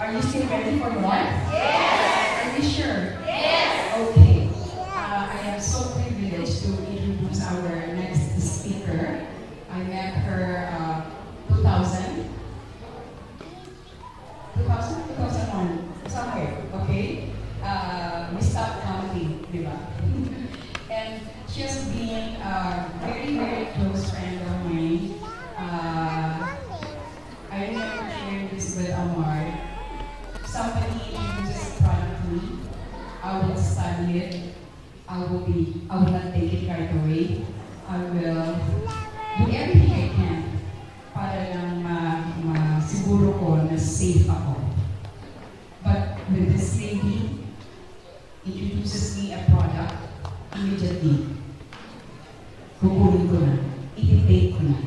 Are you still ready for more? Yes. Are you sure? Yes. Okay. I am so privileged to introduce our next speaker. I met her 2000, 2001, somewhere, okay? We stopped counting, di ba? And she has been a very, very close friend of mine. I remember sharing this with Amar. Somebody introduces a product to me. I will study it. I will not take it right away. I will do everything I can para lang siguro ko na safe ako. But when this lady introduces me a product, immediately, kukunin ko na, i-take ko na.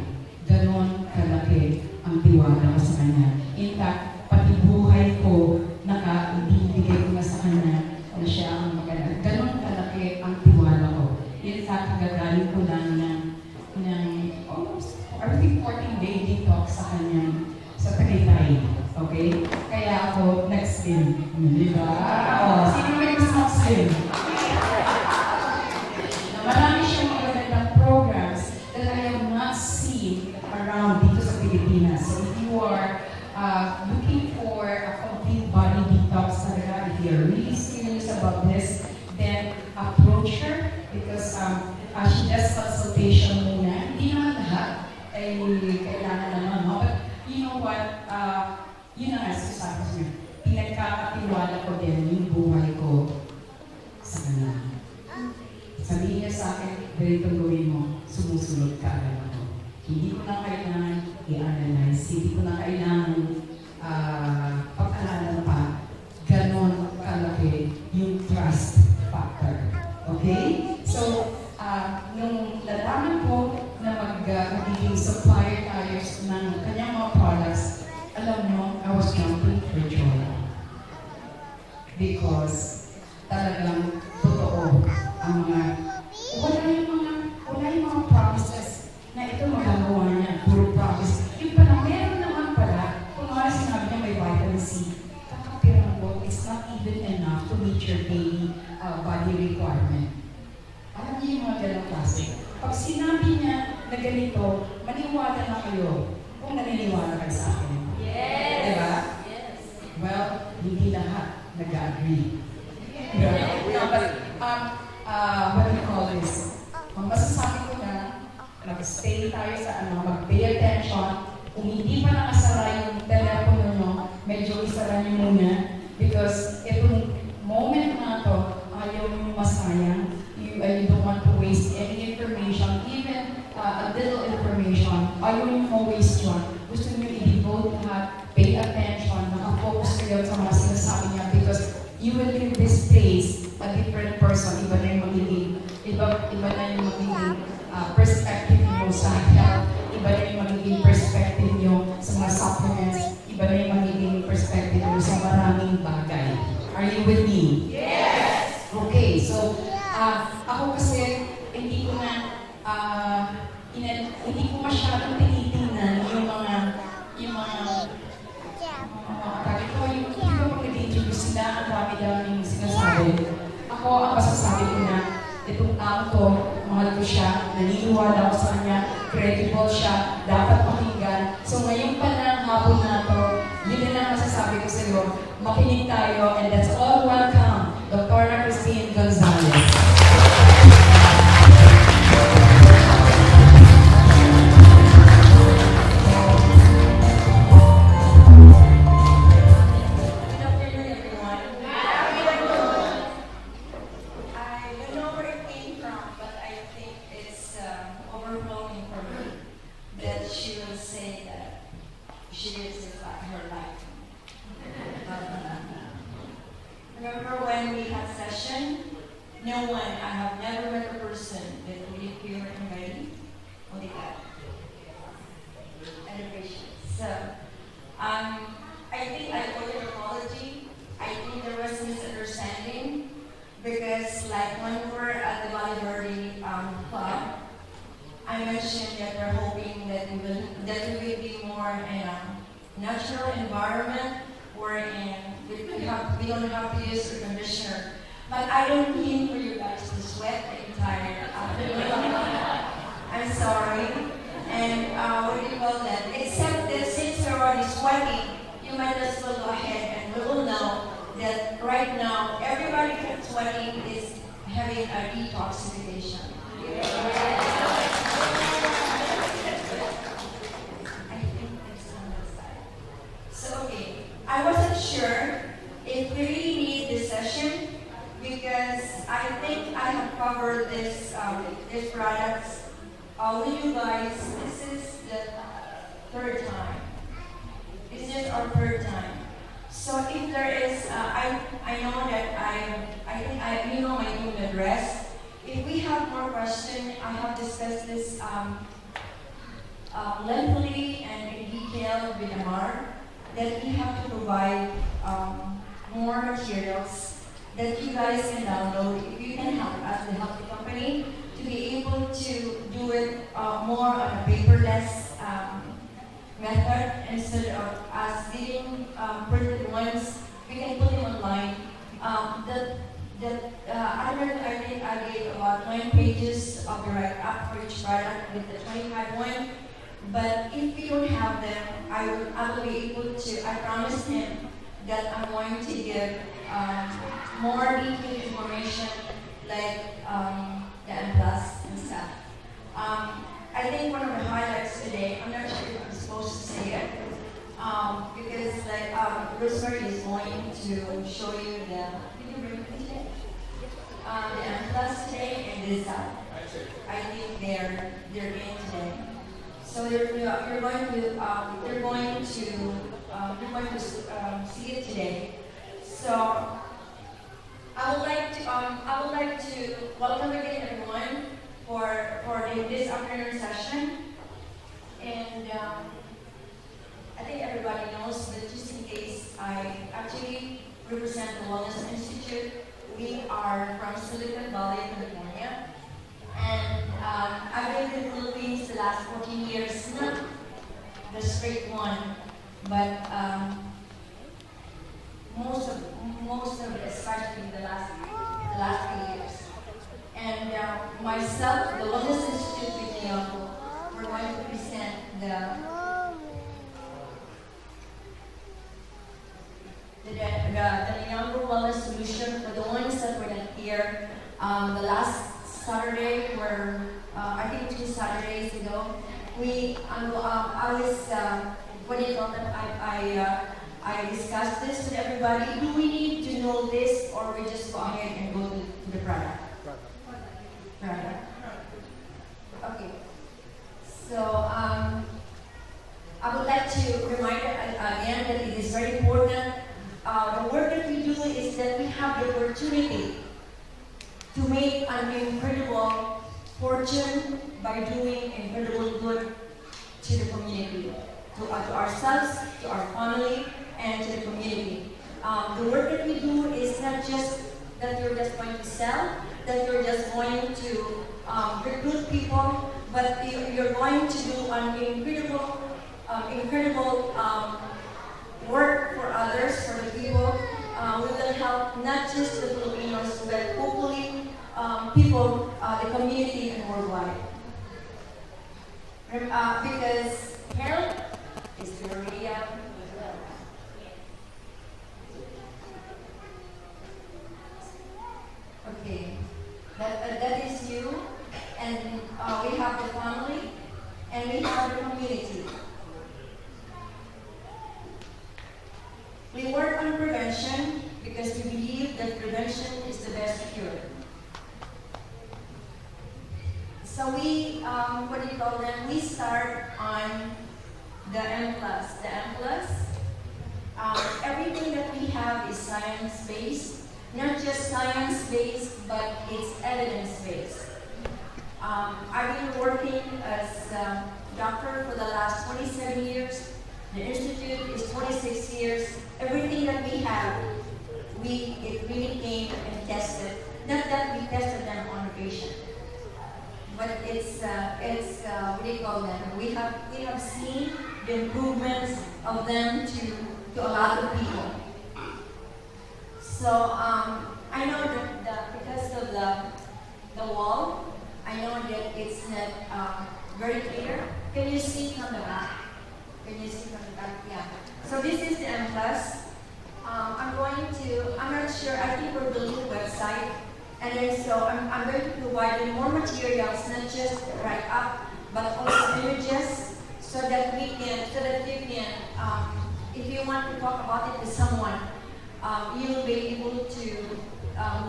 Ganon kalaki ang tiwala ko sa kanya. In fact, pati buhay ko, ibibigay ko na sa kanya na siya ang maganda. Ganon kalaki ang tiwala ko. In fact, gagaling ko lang ng almost, I think 14-day detox sa kanya sa Tagaytay. Okay? Kaya ako, next din. Diba? Sino may gusto mag-slim? Marami siyang magagandang programs that I have not seen around dito sa Pilipinas. So if you are looking for a complete body detox talaga, if you're really serious about this, then approach her because she does consultation muna. Hindi naman lahat ay kailangan naman, no? But you know what? Yun ang sasabi ko niya. Pinagkakatiwala ko din yung buhay ko sa kanya. Sabihin niya sa akin, ganitong gawin mo, sumusunod ka agad ako. Hindi ko na kailangan i-analyze, hindi ko na kailangan pag-alalan pa. Ganon kalaki yung trust factor. Okay? So, nung nalaman ko na magiging supplier tayo ng kanyang mga products, alam mo, I was jumping for joy. Because talagang totoo ang wala yung mga promises na ito magagawa niya, puro promise. Yung pala, meron naman pala, kung wala sinabi niya may vitamin C, kakapirang mo, it's not even enough to meet your daily body requirement. Alam niyo yung mga ganang klase. Pag sinabi niya na ganito, maniwala na kayo kung naniniwala kayo sa akin. Yes! Diba? Yes! Well, hindi lahat nag-agree. Yeah. No, but, what do you call this? Ang masasabi ko na, mag-stay tayo sa mag-pay attention. Kung hindi pa nakasara yung telepono nyo, medyo isara nyo muna. Because itong moment na to, ayaw nyo masayang. You don't want to waste any information, even a little information. Ayaw nyo ma-waste yun. Gusto nyo i-devote lahat, pay attention, nakafocus kayo sa mga sinasabi niya because you will leave this place a different person. Iba na yung magiging, iba na yung magiging perspective nyo sa health, iba na yung magiging perspective nyo sa mga supplements, iba na yung magiging perspective nyo sa maraming bagay. Are you with me? Yes! Okay, so ako kasi hindi ko masyadong tinitingnan yung mga tawag ko, yung pag nag-introduce sila, ang dami-daming sinasabi. Ako, ang masasabi ko na, itong tao to, mahal ko siya, naniniwala ko sa kanya, credible siya, dapat pakinggan. So ngayon pa na hapon na to, yun na lang masasabi ko sa iyo, makinig tayo, and that's all. Welcome, Dr. Christine Gonzalez. Remember when we had session? No one, I have never met a person that would be pure and ready. Only that. Elevation. So, I think I owe you an apology. I think there was misunderstanding because like when we were at the Valley Verde club, I mentioned that we're hoping that we will be more in a natural environment wherein we don't have to use air conditioner. But I don't mean for you guys to sweat the entire afternoon. I'm sorry. And what do you call that? Except that since you're already sweating, you might as well go ahead and we will know that right now everybody that's sweating is having a detoxification. I think it's on that side. So okay, I wasn't sure if we really need this session because I think I have covered this these products with you guys. This is the third time. This is our third time. So if there is, I know that I think you know my email address. If we have more questions, I have discussed this lengthily and in detail with Amar, that we have to provide more materials that you guys can download. If you can help us, the healthy company, to be able to do it more on a paperless method instead of us getting printed ones. We can put them online. I think I gave about 9 pages of the write-up for each product with the 25 one. But if we don't have them, I will be able to. I promised him that I'm going to give more detailed information like the M plus and stuff. I think one of the highlights today, I'm not sure if I'm supposed to say it, because like Rosemary is going to show you the, did you bring it today? The M plus today and this I think they're in today. So you're going to see it today. So I would like to welcome again everyone for this afternoon session. And I think everybody knows, but just in case, I actually represent the Wellness Institute. We are from Silicon Valley, California. And I've been in the Philippines the last 14 years, not the straight one, but most of it, especially the last few years. And myself, the Wellness Institute with Leon, we're going to present the Leon Wellness Solution for the ones that were not here. The last Saturday, where I think 2 Saturdays ago, I was what do you call them? I discussed this with everybody. Do we need to know this, or we just go ahead and go to the product? Product. Okay. So I would like to remind again that it is very important. The work that we do is that we have the opportunity to make an incredible fortune by doing incredible good to the community, to ourselves, to our family, and to the community. The work that we do is not just that you're just going to sell, that you're just going to recruit people, but you're going to do an incredible work for others, for the people. We will help not just the Filipinos, but hopefully people, the community, and worldwide. Because health is the real. Okay, that is you, and we have the family, and we have the community. We work on prevention because we believe that prevention is the best cure. So we, what do you call them? We start on the M+. The M+, everything that we have is science-based. Not just science-based, but it's evidence-based. I've been working as a doctor for the last 27 years. The Institute is 26 years. Everything that we have, it really came and tested. Not that we tested them on a patient, but it's what do you call them? We have seen the improvements of them to to a lot of people. So I know that because of the wall, I know that it's not very clear. Can you see from the back? Can you see from the back? Yeah. So this is the M+. I'm not sure, I think we're building a website. And then so I'm going to provide you more materials, not just write up, but also images, so that you can, if you want to talk about it to someone, you'll be able to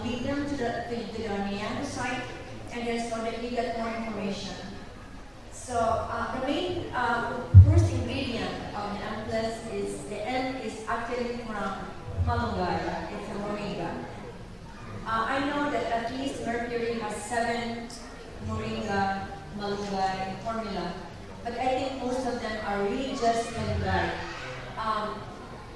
lead them to the Niango site, and then so that you get more information. So the main first ingredient of the M+ is the M is actually from malunggay. It's a moringa. I know that at least Mercury has 7 moringa malunggay formula, but I think most of them are really just malunggay.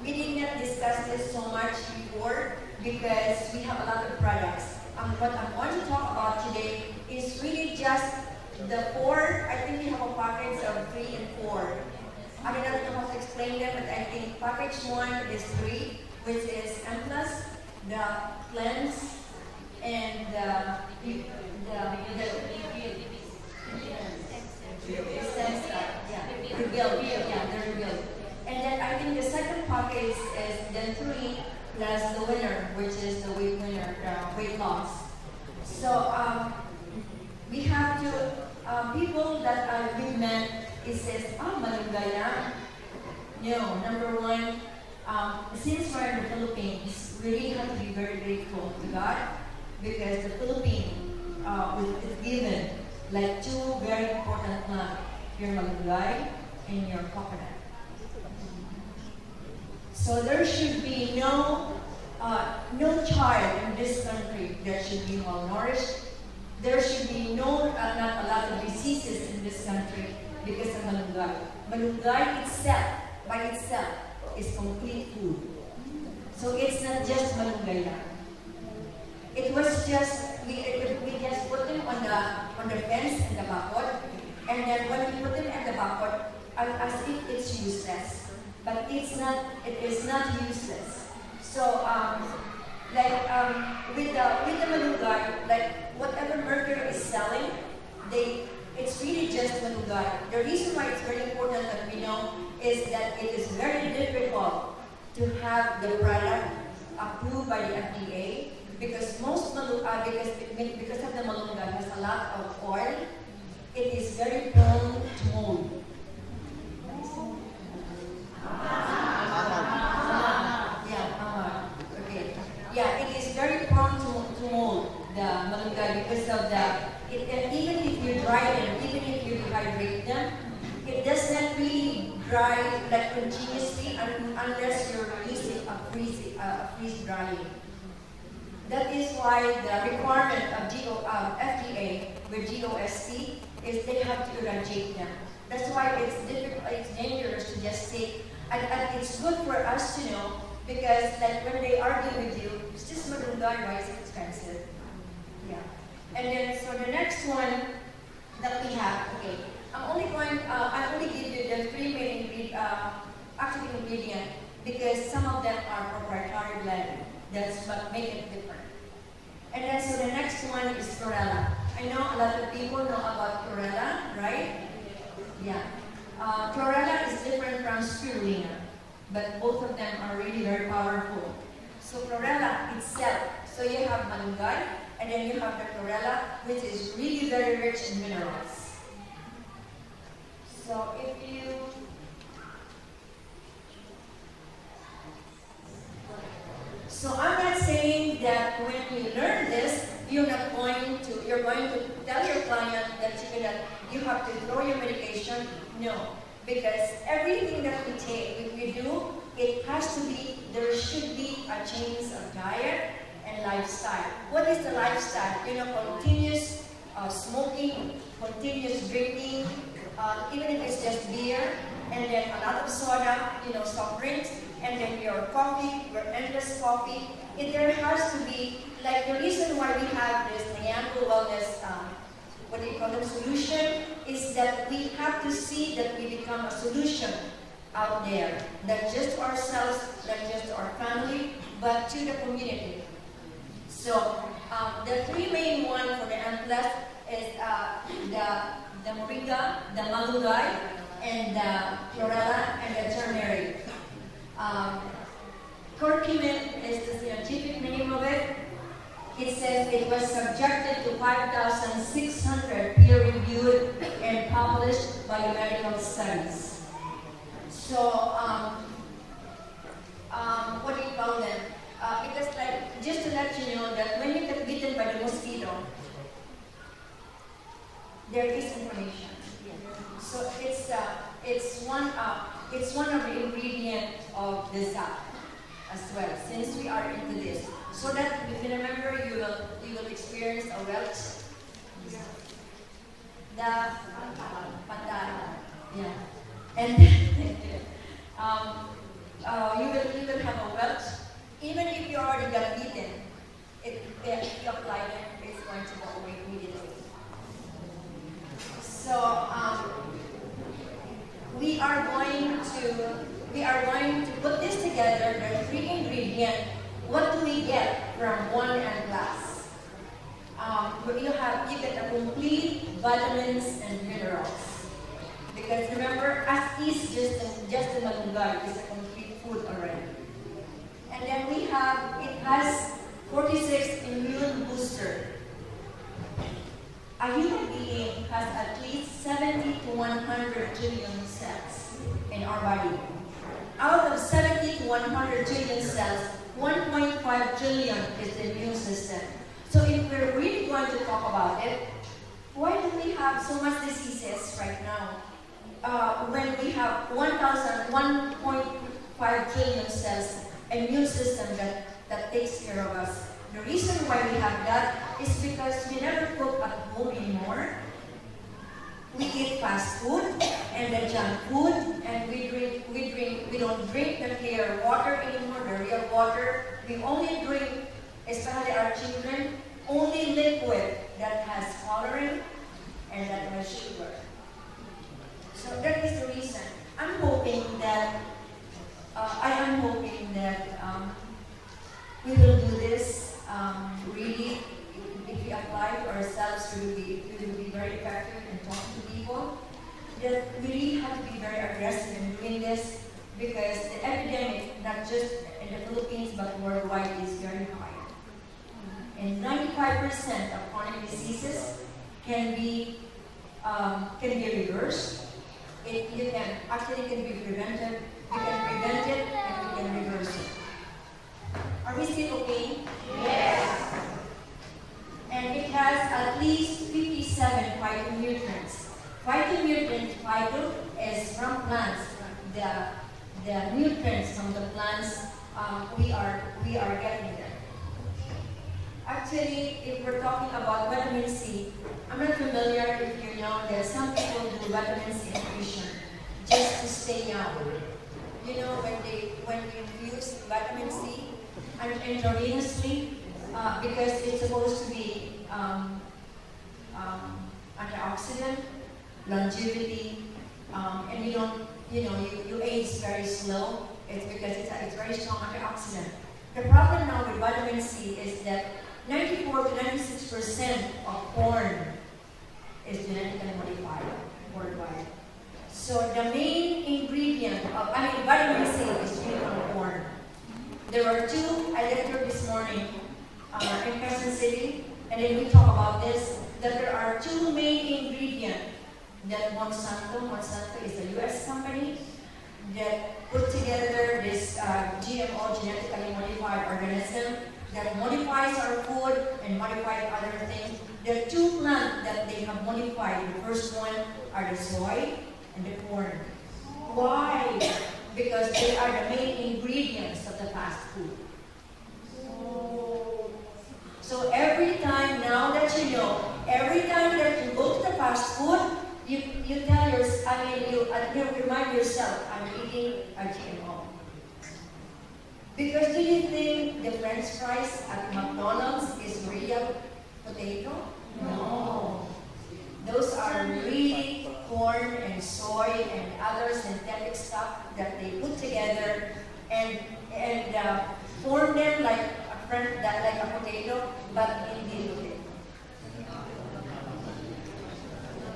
We did not discuss this so much before because we have a lot of products. What I'm going to talk about today is really just the 4. I think we have a package of 3 and 4. I don't know how to explain them, but I think package 1 is 3, which is M+, the cleanse, and the rebuild. And then I think the second package is then 3 plus the winner, which is the weight winner, weight loss. So we have to, people that we've met, it says, malunggay lang. No, number 1, since we're in the Philippines, we really have to be very grateful to God, because the Philippines is given like 2 very important plants, your malunggay and your coconut. So there should be no child in this country that should be malnourished. There should be not a lot of diseases in this country because of malunggay. Malunggay itself, by itself, is complete food. So it's not just malunggay lang. It was just, we just put them on the fence in the bakod, and then when we put them at the bakod, as if it's useless. But it's not, it is not useless. So, with the malunggay, like whatever Mercury is selling, it's really just malunggay. The reason why it's very important that we know is that it is very difficult to have the product approved by the FDA, because most because of the malunggay has a lot of oil, it is very prone to mold. It is very prone to mold, the malunggay, because of and even if you dry them, even if you dehydrate them, it does not really dry like continuously unless you're using a freeze drying. That is why the requirement of FDA with GOST is they have to irradiate them. That's why it's difficult, it's dangerous to just take, and it's good for us to know, because like when they argue with you, it's just malunggay, why is it expensive? Yeah. And then, so the next one that we have, okay, I only give you the 3 main active ingredient because some of them are proprietary blend. That's what makes it different. And then, so the next one is chlorella. I know a lot of people know about chlorella, right? Yeah. Chlorella is different from spirulina, but both of them are really very powerful. So chlorella itself, so you have malunggay, and then you have the chlorella, which is really very rich in minerals. So so I'm not saying that when you learn this, you're going to tell your client that you have to throw your medication. No, because everything that we take, we do, it has to be, there should be a change of diet and lifestyle. What is the lifestyle? Continuous smoking, continuous drinking, even if it's just beer, and then a lot of soda, soft drinks, and then your coffee, your endless coffee. There has to be, like the reason why we have this Niango Wellness, solution, is that we have to see that we become a solution out there, not just to ourselves, not just to our family, but to the community. So the three main ones for the amplas is the moringa, the malunggay, and the chlorella, and the turmeric. Curcumin is the scientific name of it. It says it was subjected to 5,600 peer-reviewed and published biomedical studies. So, what do you call them? Because, like, just to let you know that when you get bitten by the mosquito, there is inflammation. So it's one of the ingredients of the zap as well. Since we are into this, so that if you remember, you will experience a welt. The pantala, yeah, and you will have a welt. Even if you already got beaten, if you apply it, it's going to go away immediately. So we are going to put this together. The three ingredients. What do we get from one amplas? You get a complete vitamins and minerals. Because remember, as is just the malunggay is a complete food already. And then it has 46 immune booster. A human being has at least 70 to 100 trillion cells in our body. Out of 70 to 100 trillion cells, 1.5 trillion is the immune system. So if we're really going to talk about it, why do we have so much diseases right now? When we have 1.5 trillion cells, immune system that takes care of us. The reason why we have that is because we never cook at home anymore. We eat fast food and the junk food, and we don't drink the clear water anymore, the real water. We only drink, especially our children, only liquid that has coloring and that has sugar. So that is the reason. I am hoping that we will do this really. If we apply to ourselves, we will be very effective in talking to people. That we really have to be very aggressive in doing this, because the epidemic, not just in the Philippines but worldwide, is very high. And 95% of chronic diseases can be reversed. It can be prevented. We can prevent it and we can reverse it. Are we still okay? Yes. And it has at least 57 phytonutrients. Phyto is from plants. The nutrients from the plants, we are getting them. Actually, if we're talking about vitamin C, I'm not familiar if you know that some people do vitamin C infusion just to stay young. You know, when we infuse vitamin C intravenously, because it's supposed to be antioxidant, longevity, and you age very slow. It's because it's very strong antioxidant. The problem now with vitamin C is that 94 to 96% of corn is genetically modified worldwide. So the main ingredient of, vitamin C is really from corn. There were two, I left here this morning in Quezon City, and then we talk about this, that there are two main ingredients that Monsanto is a US company, that put together this GMO, genetically modified organism, that modifies our food and modifies other things. There are two plants that they have modified. The first one are the soy and the corn. Why? Because they are the main ingredients of the fast food. So every time now that you know, every time that you go to the fast food, you tell yourself, you remind yourself, I'm eating a GMO. Because do you think the French fries at McDonald's is real potato? No. Those are really corn and soy and other synthetic stuff that they put together and form them like like a potato, but in dilute.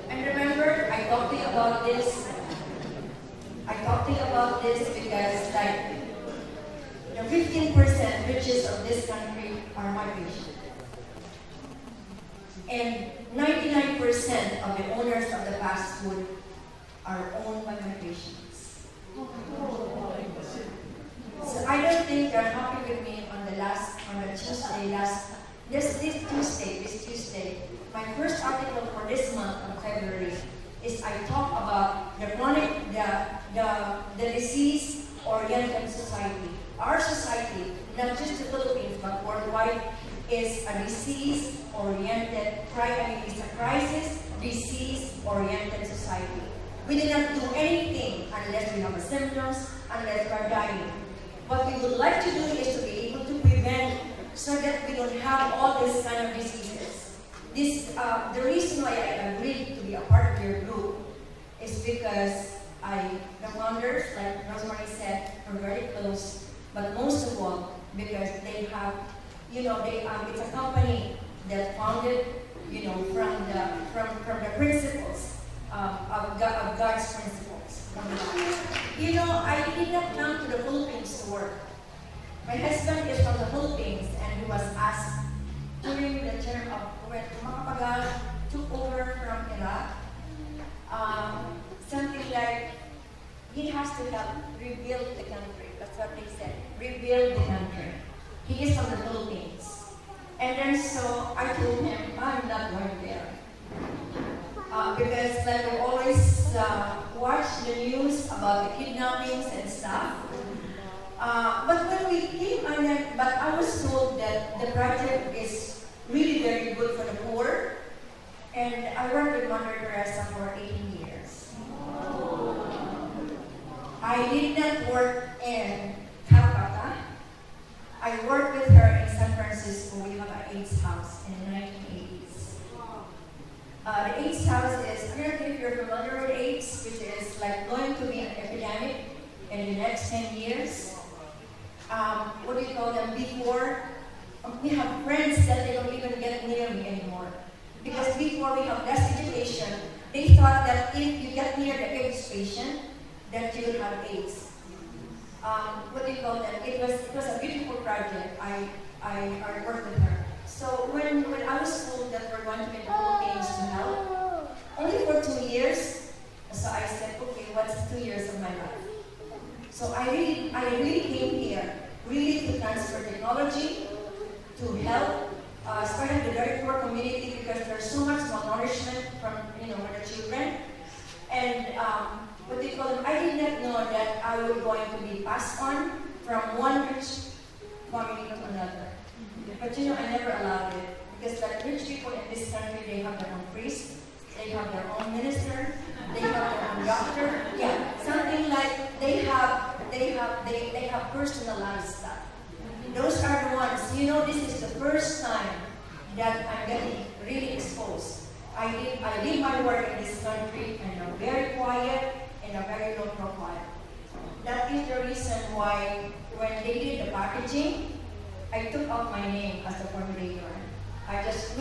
And remember, I talked to you about this. I talked to you about this because like the 15% riches of this country are my patients. And 99% of the owners of the fast food are owned by my patients. So I don't think they're happy with me on the Tuesday, this Tuesday. My first article for this month of February is I talk about the chronic, the disease-oriented society. Our society, not just the Philippines, but worldwide, is a disease-oriented, it's a crisis, disease-oriented society. We do not do anything unless we have a symptoms, unless we are dying. What we would like to do is to be able to prevent so that we don't have all these kind of diseases. The reason why I agreed to be a part of your group is because the founders, like Rosemary said, are very close, but most of all, because they have, it's a company that founded, from the principles of God's principles. I did not come to the Philippines to work. My husband is from the Philippines, and he was asked during the term of when Makapagal took over from Iraq, something like he has to help rebuild the country. That's what they said. Rebuild the country. He is from the Philippines. And then so I told him, I'm not going there. Because like I always watch the news about the kidnappings and stuff. But when we came, but I was told that the project is really very good for the poor. And I worked with Mother Teresa for 18 years. I did not work in Calcutta. I worked with her in San Francisco. We have an AIDS house in the 1980s. The AIDS house is, I don't know if you're familiar with AIDS, which is like going to be an epidemic in the next 10 years. What do you call them? Before, we have friends that they don't even get near me anymore. Because before we have less education, they thought that if you get near the AIDS patient, that you will have AIDS. What do you call them? It was a beautiful project. I worked with her. So when I was told that we're going to be the Philippines to help, only for 2 years, so I said, okay, what's 2 years of my life? So I really came here, really to transfer technology, to help, especially the very poor community, because there's so much malnourishment from the children. And what do you call them? I did not know that I was going to be passed on from one rich family to another. But I never allowed it. Because like rich people in this country, they have their own priest, they have their own minister, they have their own doctor. Yeah, something like they have personalized stuff. Those are the ones, this is the first time that I'm getting really exposed. I did my work in this country and I'm very quiet and a very low profile. That is the reason why when they did the packaging, I took out my name as the formulator. If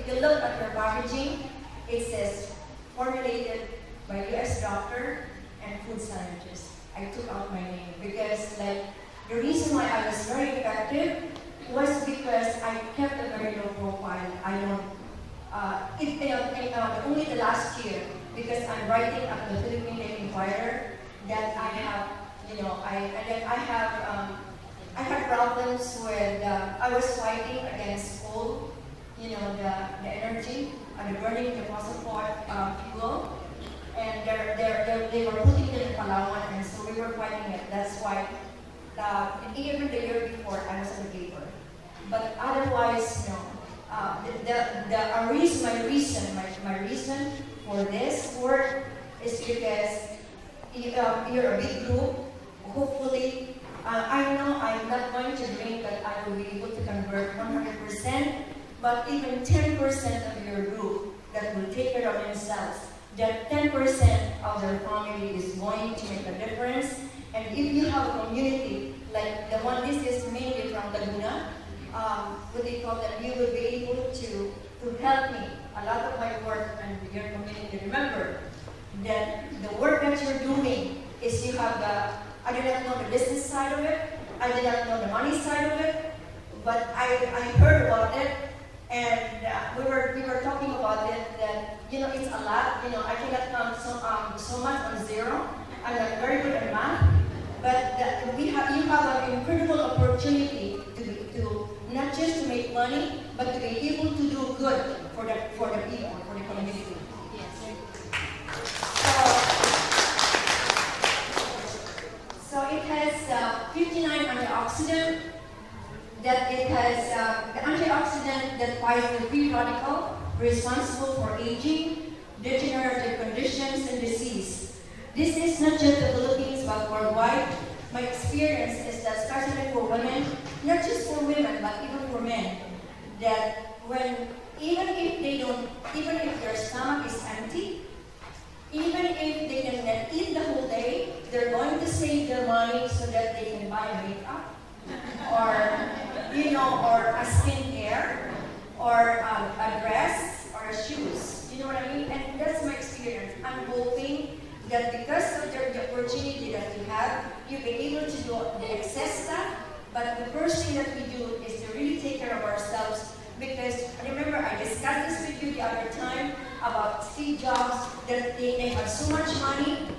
you look at your packaging, it says formulated by U.S. doctor and food scientist. I took out my name because the reason why I was very effective was because I kept a very low profile. I don't, only the last year, because I'm writing at the Philippine Daily Inquirer, that I have, I had problems with, I was fighting against coal, the energy, and the burning the fossil fuel, and they were putting it in Palawan, and so we were fighting it. That's why, even the year before, I was in the paper. But otherwise, no. My reason for this work is because you're a big group. Hopefully, I know I'm not going to drink that I will be able to convert 100%, but even 10% of your group that will take care of themselves that 10% of their family is going to make a difference. And if you have a community like the one, this is mainly from Laguna, what they call that, you will be able to help me a lot of my work and your community. Remember that the work that you're doing is you have the, I did not know the business side of it, I did not know the money side of it, but I heard about it, and we were talking about it, that, you know, it's a lot. You know, I cannot count so much on zero. I'm not very good at math, but you have an incredible opportunity to not just to make money, but to be able to do good for the people, for the community. So it has 59 antioxidants. That it has the antioxidant that fights the free radical, responsible for aging, degenerative conditions, and disease. This is not just the Philippines, but worldwide. My experience is that, especially for women, not just for women, but even for men, that even if their stomach is empty, even if they can eat the whole day, they're going to save their money so that they can buy makeup, or or a skincare, or a dress, or a shoes. You know what I mean? And that's my experience. I'm hoping that because of the opportunity that you have, you'll be able to do the excess stuff. But the first thing that we do is to really take care of ourselves. Because remember, I discussed this with you the other time about Steve Jobs, that they have so much money,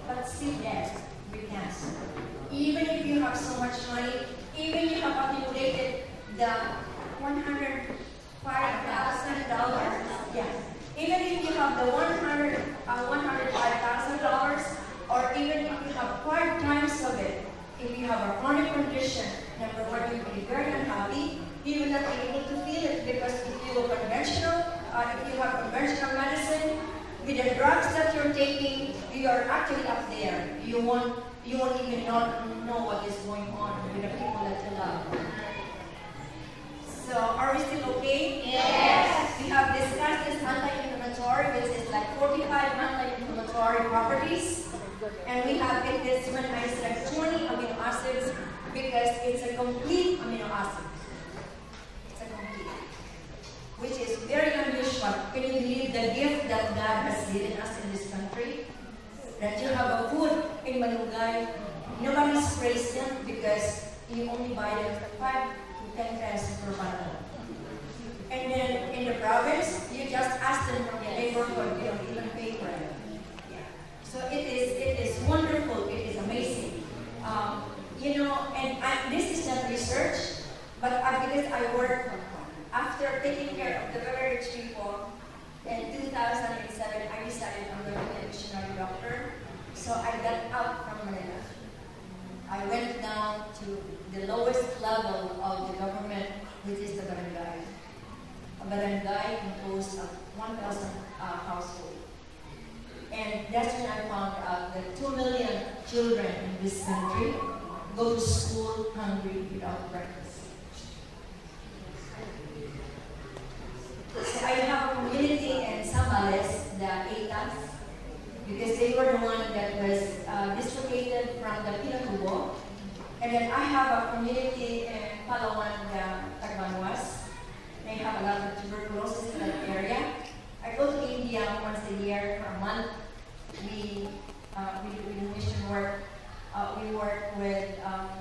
but still dead with cancer. Even if you have so much money, even if you have accumulated the $105,000, yeah. Even if you have the $105,000, or even if you have 5 times of it, if you have a chronic condition, number one, you will be very unhappy. You will not be able to feel it, because if you have conventional medicine, with the drugs that you're taking, you are actually up there. You won't even know what is going on with the people that you love. So, are we still okay? Yes. We have discussed this anti-inflammatory, which is like 45 anti-inflammatory properties. And we have this when I said 20 amino acids, because it's a complete amino acid. It's a complete, which is very unusual. Can you believe the gift that God has given us in this country? That you have a food in Malunggay. Nobody sprays them because you only buy them for 5 to 10 pesos per bottle. And then in the province, you just ask them from the neighborhood, you don't even pay for it. Yeah. So it is wonderful, it is amazing. And this is not research, but because I work after taking care of the very rich people. In 2007, I decided I'm going to be a missionary doctor. So I got out from Manila. I went down to the lowest level of the government, which is the barangay. A barangay composed of 1,000 households. And that's when I found out that 2 million children in this country go to school hungry without breakfast. So I have a community in Gonzalez, the ATAs, because they were the one that was dislocated from the Pinatubo. And then I have a community in Palawan, the Tagbanwas. They have a lot of tuberculosis in that area. I go to India once a year for a month. We do mission work. We work with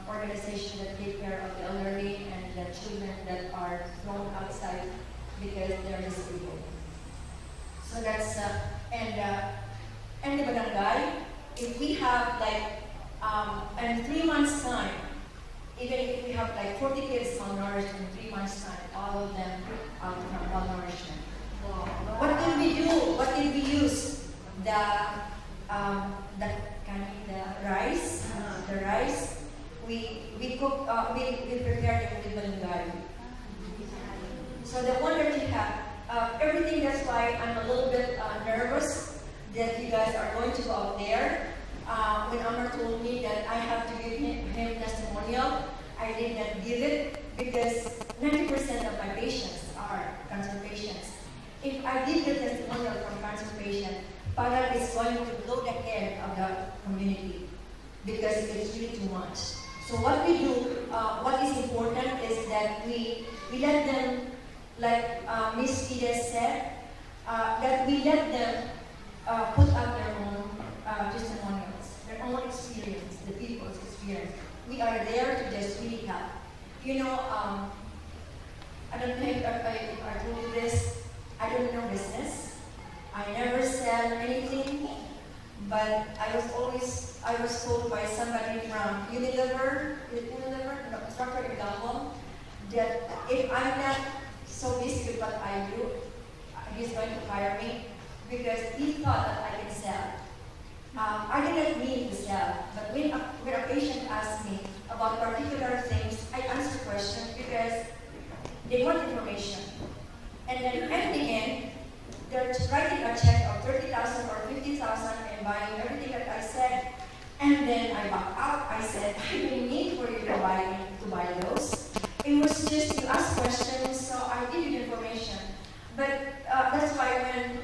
organizations that take care of the elderly and the children that are thrown outside because they're disabled. So that's and the barangay. If we have in 3 months' time, even if we have 40 kids malnourished in 3 months' time, all of them are from malnourishment. What did we do? What did we use? The rice. The rice. We cook. We prepared it with malunggay. So the one that you have, everything. That's why I'm a little bit nervous that you guys are going to go out there. When Amar told me that I have to give him testimonial, I did not give it because 90% of my patients are cancer patients. If I give the testimonial from cancer patient, parang it's going to blow the head of the community because it's really too much. So what we do, what is important is that we let them, like Ms. Fides said, that we let them put up their own testimonials, their own experience, the people's experience. We are there to just really help. You know, I don't know if I told you this, I don't know business. I never sell anything, but I was told by somebody from Unilever, no, Dr. Gamble, that if I'm not so busy with what I do, he's going to fire me because he thought that I can sell. I didn't mean to sell, but when a patient asks me about particular things, I answer questions because they want information. And then at the end, they're writing a check of 30,000 or 50,000 and buying everything that I said. And then I back out. I said, I didn't need for you to buy those. It was just you ask questions, so I give you the information. But that's why when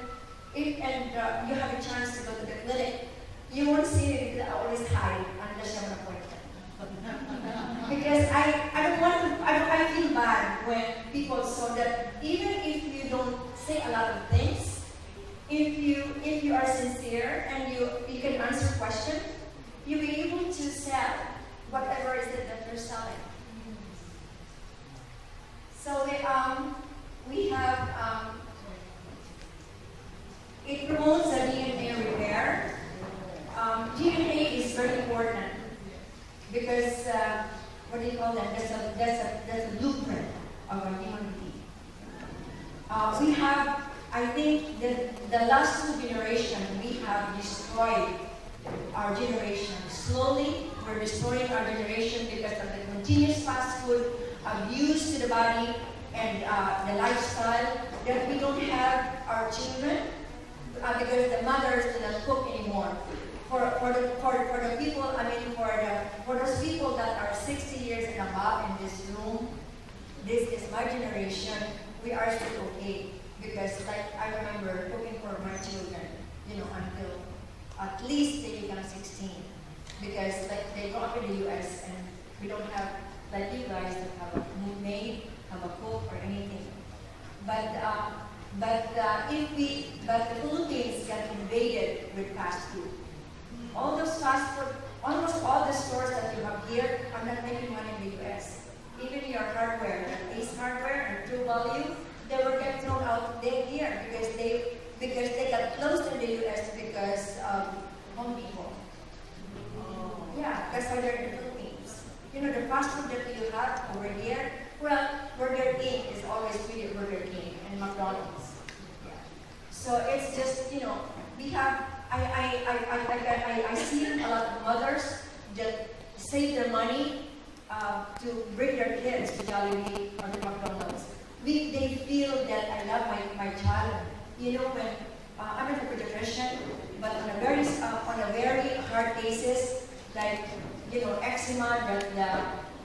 you have a chance to go to the clinic, you won't see me because I always hide unless you have an appointment. Because I don't want to, I feel bad when people, so that even if you don't say a lot of things, if you are sincere and you can answer questions, you'll be able to sell whatever is it that you're selling. So we have, it promotes the DNA repair. DNA is very important because, what do you call that? That's a blueprint of a human being. We have, I think, the last two generations, we have destroyed our generation. Slowly, we're destroying our generation because of the continuous fast food, abuse to the body, and the lifestyle, that we don't have our children because the mothers do not cook anymore. For the people, I mean, for those people that are 60 years and above in this room, this is my generation. We are still okay because, like, I remember cooking for my children, you know, until at least they become 16, because like they go up in the U.S. and we don't have like you guys that have a maid, have a cook or anything. But the Philippines got invaded with fast food. All those fast food, almost all the stores that you have here are not making money in the U.S. Even your hardware, like Ace Hardware and True Value, they were get thrown out here because they got closed in the U.S. because of Home Depot. Yeah, that's why they're in the Philippines. You know, the fast food that you have over here, well, Burger King is always really Burger King and McDonald's. Yeah. So it's just, you know, we have, I see a lot of mothers that save their money to bring their kids to Jollibee or to McDonald's. They feel that I love my child. You know, when I'm a pediatrician, but on a very hard cases, like, you know, eczema,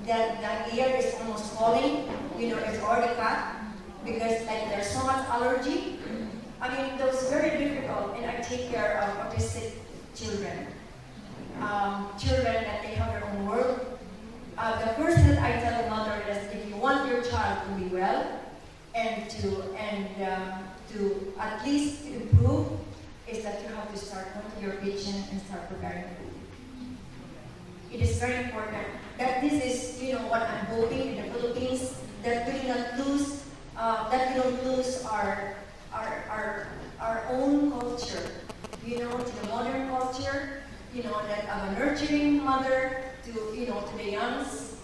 that ear is almost falling, you know, it's already cut because like there's so much allergy. I mean, those very difficult, and I take care of autistic children. Children that they have their own world. The first thing that I tell the mother is, if you want your child to be well and to at least improve, is that you have to start going to your kitchen and start preparing food. It is very important that this is, you know, what I'm hoping in the Philippines, that we do not lose, that we don't lose our own culture, you know, to the modern culture, you know, that of a nurturing mother to, you know, to the youngs.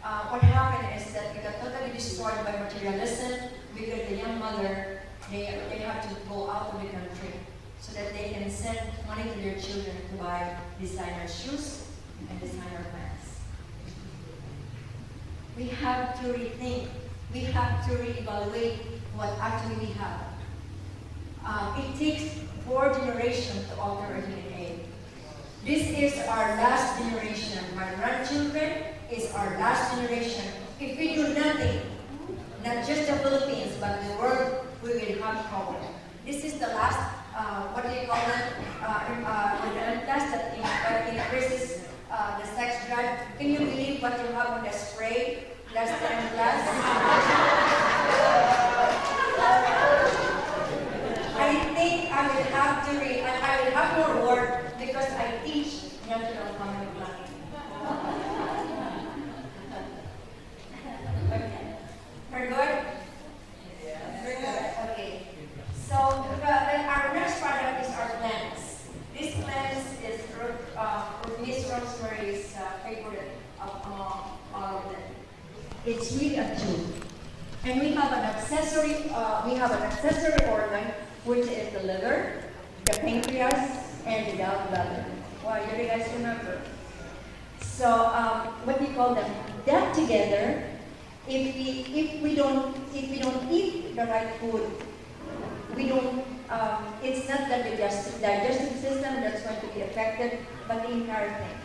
What happened is that we got totally destroyed by materialism because the young mother, they have to go out of the country so that they can send money to their children to buy designer shoes and designer pants. We have to rethink. We have to reevaluate what actually we have. It takes 4 generations to alter a DNA. This is our last generation. My grandchildren is our last generation. If we do nothing, not just the Philippines, but the world, we will have trouble. This is the last what do you call it? Plus that increases the sex drive. Can you believe what you have on the spray? That's 10 plus. I think I will have to read, I will have more work because I teach natural family planning. Okay. We're good? We're good. Okay. So our next product is our cleanse. This cleanse is Miss Rosemary's favorite among all of them. It's really a tube. And we have an accessory organ, which is the liver, the pancreas, and the gallbladder. Wow, you guys remember? So, what do you call them? That together, if we don't eat the right food, we don't. It's not the digestive system that's going to be affected, but the entire thing.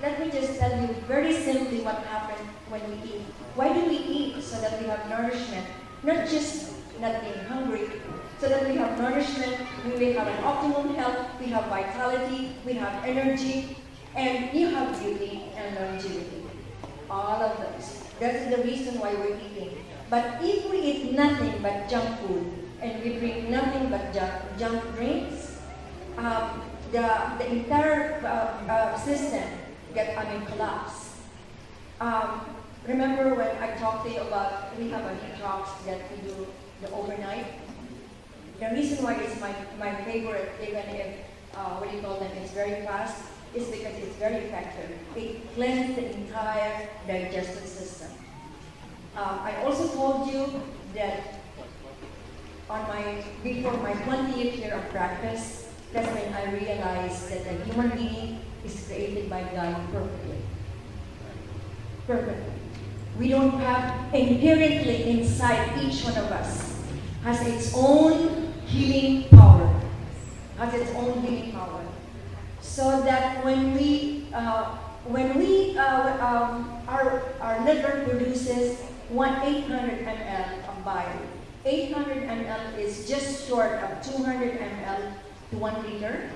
Let me just tell you very simply what happens when we eat. Why do we eat? So that we have nourishment, not just not being hungry, so that we have nourishment, we will have an optimal health, we have vitality, we have energy, and you have beauty and longevity. All of those. That is the reason why we're eating. But if we eat nothing but junk food, and we drink nothing but junk drinks, the entire system collapse. Remember when I talked to you about we have a detox that we do the overnight? The reason why it's my favorite, even if it's very fast, is because it's very effective. It cleanses the entire digestive system. I also told you that before my 20th year of practice, that's when I realized that the human being is created by God perfectly. Perfectly. We don't have inherently inside each one of us has its own healing power. So that our liver produces 800 ml of bile. 800 ml is just short of 200 ml to 1 liter.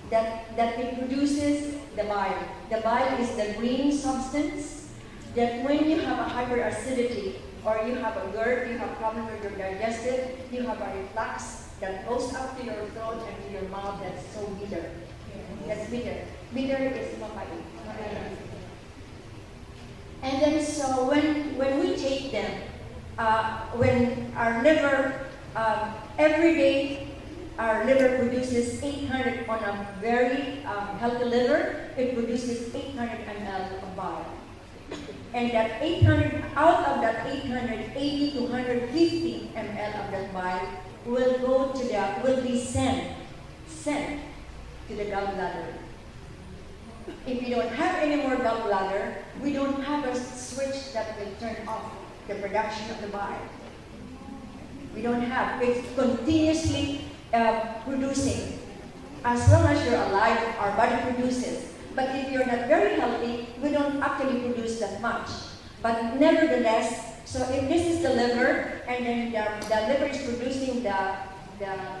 That it produces the bile. The bile is the green substance that when you have a hyperacidity or you have a GERD, you have problem with your digestive, you have a reflux that goes up to your throat and to your mouth that's so bitter. That's bitter. Bitter is mapait. And then so when we take them, when our liver, every day our liver produces 800 on a very healthy liver, it produces 800 ml of bile. And that 800, out of that 880 to 150 ml of that bile will be sent to the gallbladder. If you don't have any more gallbladder, we don't have a switch that will turn off the production of the bile. We don't have. It's continuously producing. As long as you're alive, our body produces. But if you're not very healthy, we don't actually produce that much. But nevertheless, so if this is the liver, and then the liver is producing the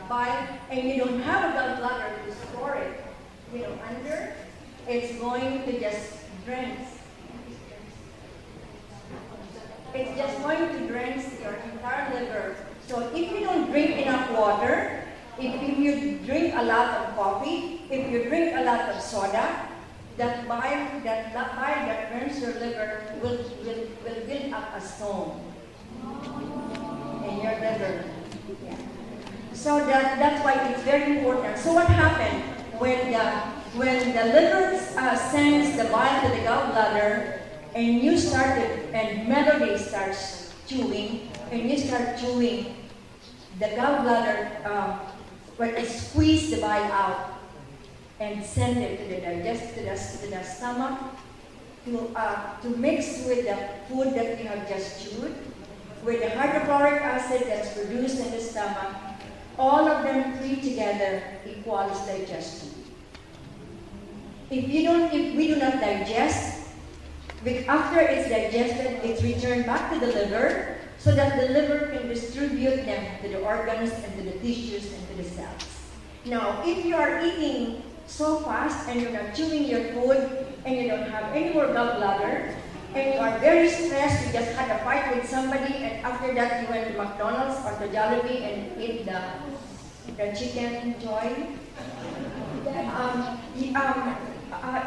bile, and you don't have a gallbladder to store it, under, it's going to just drain. It's just going to drain your entire liver. So if you don't drink enough water, if you drink a lot of coffee, if you drink a lot of soda, that bile that drains your liver will build up a stone in your liver. Yeah. So that's why it's very important. So what happened when the liver sends the bile to the gallbladder, and Melody starts chewing, and you start chewing, the gallbladder will squeeze the bile out and send it to the stomach to mix with the food that we have just chewed, with the hydrochloric acid that's produced in the stomach. All of them three together equals digestion. If we do not digest, after it's digested, it's returned back to the liver so that the liver can distribute them to the organs and to the tissues and to the cells. Now, if you are eating so fast and you're not chewing your food and you don't have any more gallbladder and you are very stressed, you just had a fight with somebody and after that you went to McDonald's or to Jollibee and ate the chicken joy.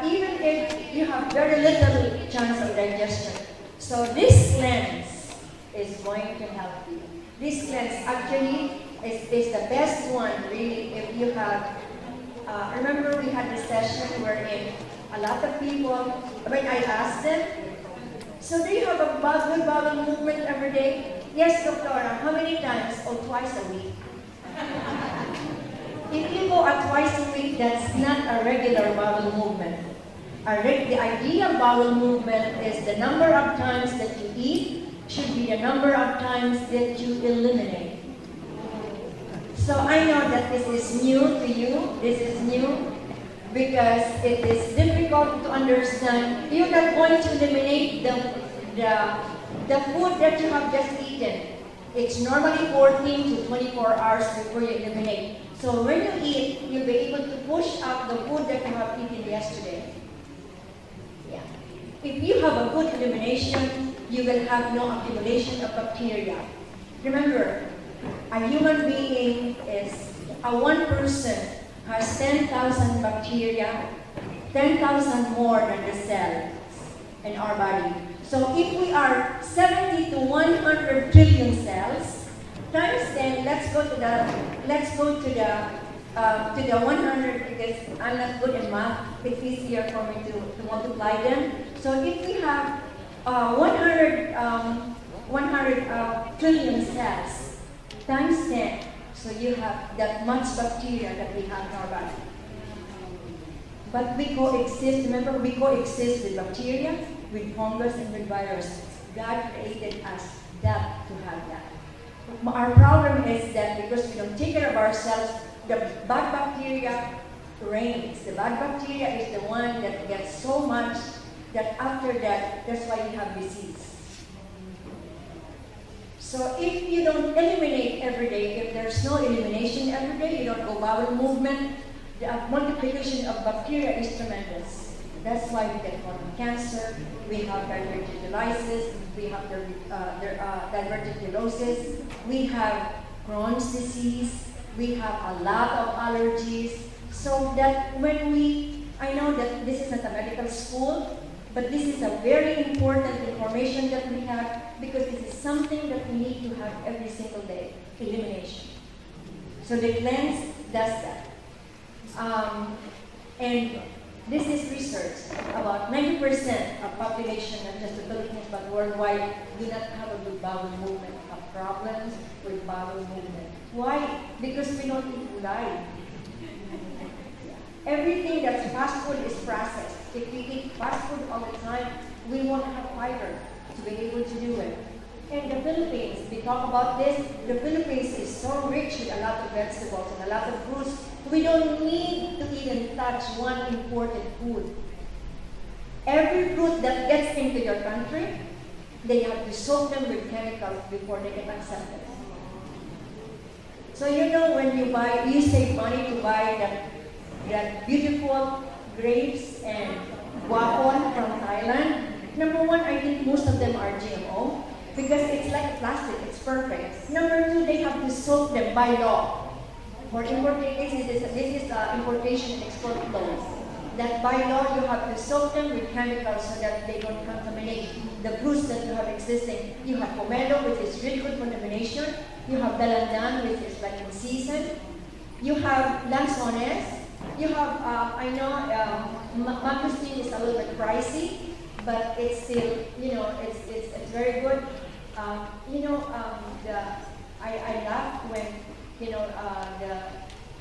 Even if you have very little chance of digestion. So this cleanse is going to help you. This cleanse actually is the best one really if you have, remember we had this session wherein a lot of people, when I asked them, so do you have a good bowel movement every day? Yes, Doctora, how many times? Oh, twice a week. If you go twice a week, that's not a regular bowel movement. The ideal bowel movement is the number of times that you eat should be the number of times that you eliminate. So I know that this is new to you. This is new because it is difficult to understand. You're not going to eliminate the food that you have just eaten. It's normally 14 to 24 hours before you eliminate. So when you eat, you'll be able to push out the food that you have eaten yesterday. Yeah. If you have a good elimination, you will have no accumulation of bacteria. Remember, a human being is, one person has 10,000 bacteria, 10,000 more than the cells in our body. So if we are 70 to 100 trillion cells, times 10, let's go to the 100 because I'm not good in math. It's easier for me to multiply them. So if we have 100 trillion cells times 10, so you have that much bacteria that we have in our body. But we coexist. Remember, we coexist with bacteria, with fungus, and with virus. God created us that to have that. Our problem is that because we don't take care of ourselves, the bad bacteria reigns. The bad bacteria is the one that gets so much that after that, that's why you have disease. So if you don't eliminate every day, if there's no elimination every day, you don't go bowel movement, the multiplication of bacteria is tremendous. That's why we get colon cancer, we have diverticulitis, we have diverticulosis, we have Crohn's disease, we have a lot of allergies. So that when I know that this is not a medical school, but this is a very important information that we have because this is something that we need to have every single day, elimination. So the cleanse does that. And this is research. About 90% of population, not just the Philippines but worldwide, do not have a good bowel movement, have problems with bowel movement. Why? Because we don't eat gulay. Everything that's fast food is processed. If we eat fast food all the time, we won't have fiber to be able to do it. In the Philippines, we talk about this, the Philippines is so rich with a lot of vegetables and a lot of fruits. We don't need to even touch one imported food. Every fruit that gets into your country, they have to soak them with chemicals before they get accepted. So you know when you save money to buy that beautiful grapes and guapon from Thailand. Number one, I think most of them are GMO because it's like plastic, it's perfect. Number two, they have to soak them by law. For importation, this is importation and export laws. That by law, you have to soak them with chemicals so that they don't contaminate the fruits that you have existing. You have pomelo, which is really good for elimination. You have dalandan, which is like in season. You have lanzones. You have, I know, mangosteen is a little bit pricey, but it's still, it's very good. I laugh when,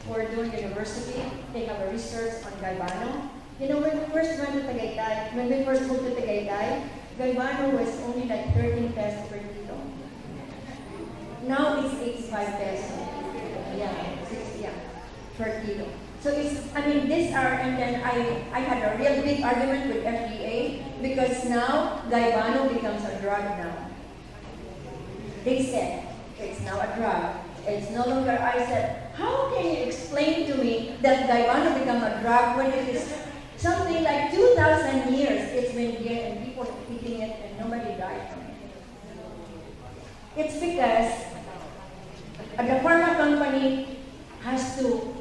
we're doing university, they have a research on Galvano. When we first went to Tagaytay, when we first moved to Tagaytay, Galvano was only like 13 pesos per kilo. Now it's 85 pesos. Per kilo. So and then I had a real big argument with FDA because now Galvano becomes a drug now. They said it's now a drug. It's no longer, I said, how can you explain to me that Gaivano become a drug when it is something like 2,000 years it's been here and people are eating it and nobody died from it? It's because the pharma company has to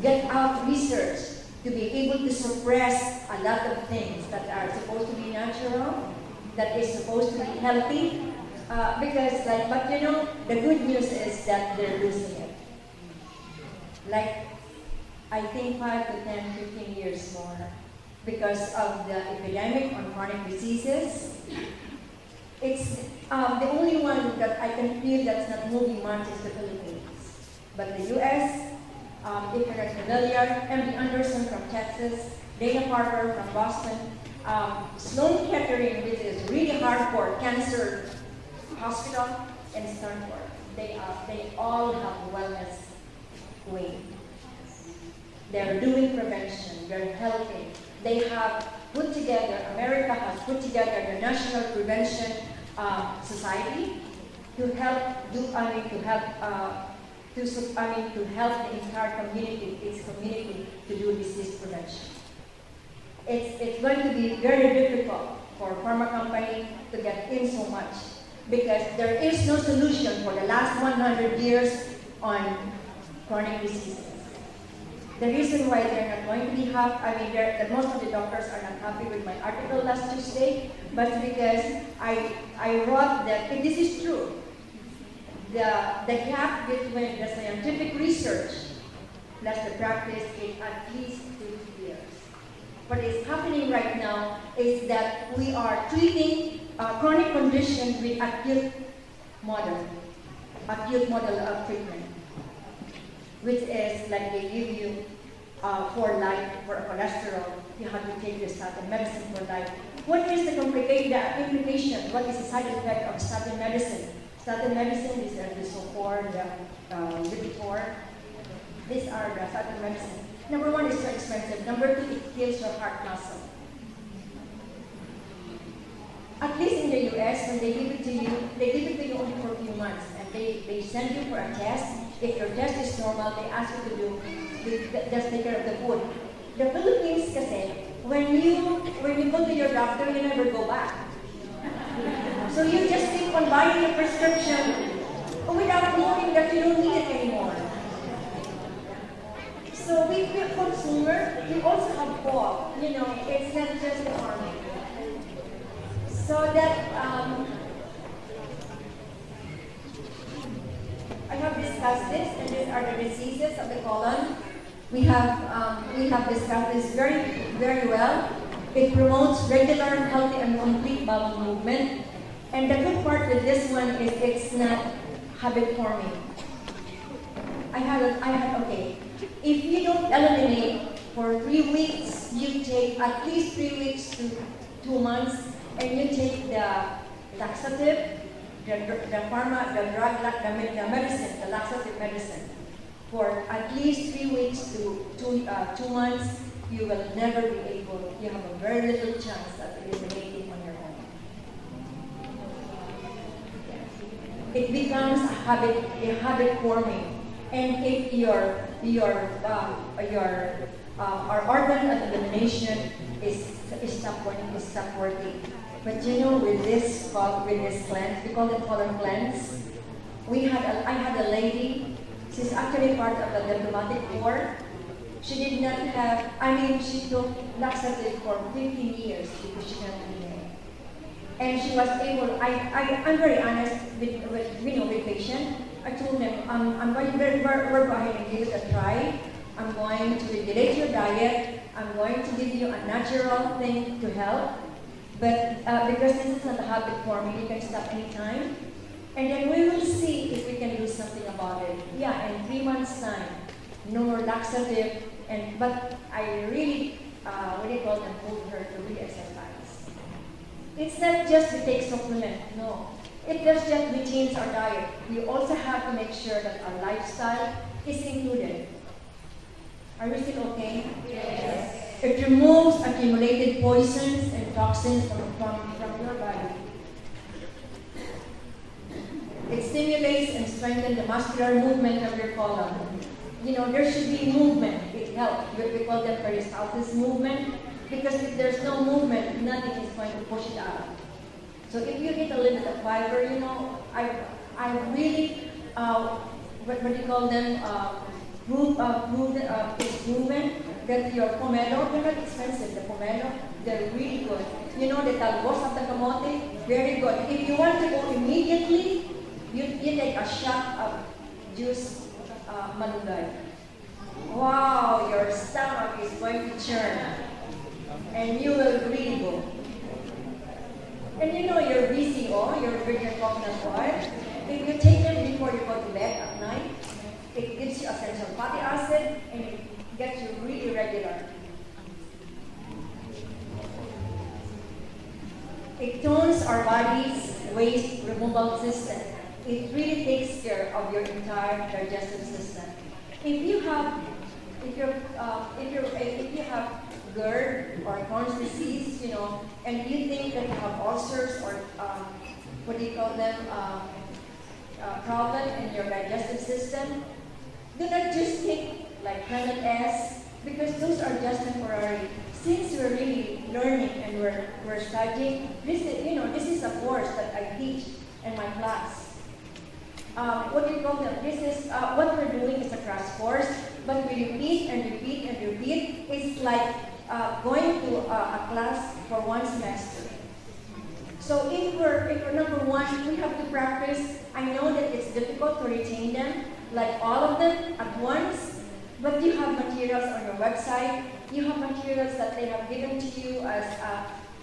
get out research to be able to suppress a lot of things that are supposed to be natural, that is supposed to be healthy, because but you know, the good news is that they're losing it. Like, I think 5 to 10, 15 years more, because of the epidemic on chronic diseases. It's the only one that I can feel that's not moving much is the Philippines. But the US, if you're not familiar, MD Anderson from Texas, Dana Farber from Boston, Sloan Kettering, which is really hardcore cancer hospital, and Stanford. They all have wellness wing. They're doing prevention. They're helping. They have put together. America has put together the National Prevention Society to help do. To help the entire community, its community, to do disease prevention. It's going to be very difficult for a pharma company to get in so much because there is no solution for the last 100 years on chronic diseases. The reason why they're not going to be happy, most of the doctors are not happy with my article last Tuesday, but because I wrote that if this is true, the gap between the scientific research plus the practice is at least 2 years. What is happening right now is that we are treating chronic conditions with acute model of treatment, which is like they give you for life, for cholesterol, you have to take the statin medicine for life. What is the implication? What is the side effect of statin medicine? Statin medicine is the so-called Lipitor. These are the statin medicine. Number one, it's so expensive. Number two, it kills your heart muscle. At least in the US, when they give it to you, they give it to you only for a few months. And they send you for a test. If your test is normal, they ask you to just take care of the food. The Philippines, kasi, when you go to your doctor, you never go back. So you just keep on buying a prescription without knowing that you don't need it anymore. So we consumer, we also have fault. You know, it's not just the farming. So that I have discussed this, and these are the diseases of the colon. We have discussed this very, very well. It promotes regular, healthy, and complete bowel movement. And the good part with this one is it's not habit forming. Okay. If you don't eliminate for 3 weeks, you take at least 3 weeks to 2 months, and you take the laxative, the pharma, the drug, the medicine, the laxative medicine, for at least 3 weeks to 2 months, you will never be able, you have a very little chance of eliminating on your own. It becomes a habit forming. And if our organ of elimination is stop working. But you know, with this cleanse, we call it colon cleanse. I had a lady. She's actually part of the diplomatic corps. She did not have. She took laxative for 15 years because she can't be married. And she was able. I'm very honest with patient. I told them, we're going to give it a try. I'm going to regulate your diet. I'm going to give you a natural thing to help. But because this is not a habit for me, you can stop anytime. And then we will see if we can do something about it. Yeah, in 3 months' time, no more laxative. But I really, hold her to really exercise. It's not just to take supplement, no. It does just we change our diet. We also have to make sure that our lifestyle is included. Are we still okay? Yes. It removes accumulated poisons and toxins from your body. It stimulates and strengthens the muscular movement of your colon. You know, there should be movement. It helps. We call them peristalsis movement, because if there's no movement, nothing is going to push it out. So if you get a little bit of fiber, you know, I really, what do you call them, movement, that your pomelo, they're not expensive, the pomelo, they're really good. You know, the talbos of the kamote, very good. If you want to go immediately, you take a shot of juice malunggay. Wow, your stomach is going to churn, and you will really go. And you know your VCO, your virgin coconut oil, if you take them before you go to bed at night, it gives you essential fatty acid and it gets you really regular. It tones our body's waste removal system. It really takes care of your entire digestive system. If you have GERD or Crohn's disease, you know, and you think that you have ulcers or what do you call them, problem in your digestive system, do not just take like Planet S, because those are just temporary. Since we're really learning and we're studying, this is a course that I teach in my class. What do you call them? This is what we're doing is a crash course, but we repeat and repeat and repeat. It's like going to a class for one semester. So if we're number one, we have to practice. I know that it's difficult to retain them, like all of them at once, but you have materials on your website. You have materials that they have given to you as,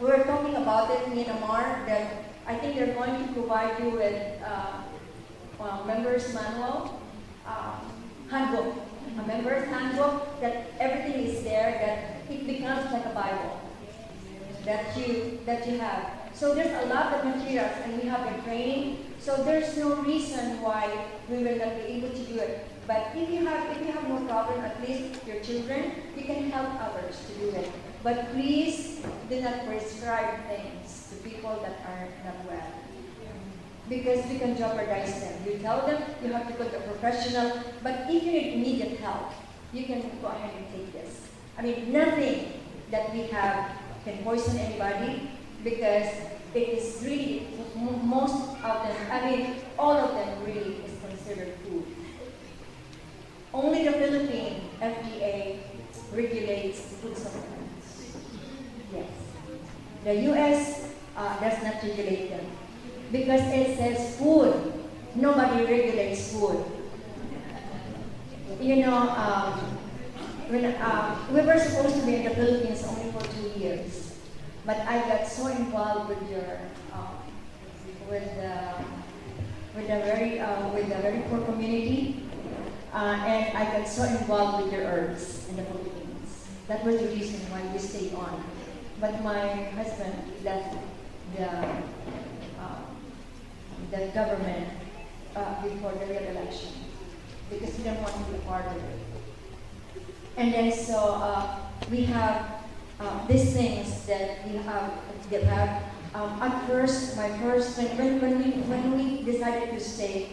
we were talking about it, me and Amar, that I think they're going to provide you with members manual, handbook, a members handbook, that everything is there, that it becomes like a Bible that you have. So there's a lot of materials, and we have a training. So there's no reason why we will not be able to do it. But if you have no problem, at least your children, you can help others to do it. But please do not prescribe things to people that are not well, because we can jeopardize them. You tell them you have to go to a professional, but if you need immediate help, you can go ahead and take this. I mean, nothing that we have can poison anybody, because it is really, most of them, I mean, all of them really is considered food. Only the Philippine FDA regulates food supplements. Yes. The US does not regulate them, because it says food. Nobody regulates food. You know, when we were supposed to be in the Philippines only for 2 years, but I got so involved with your with the very poor community, and I got so involved with your herbs in the Philippines. That was the reason why we stayed on. But my husband left the government before the real election, because he didn't want to be a part of it. And then so we have these things that we have. At first, when we decided to stay,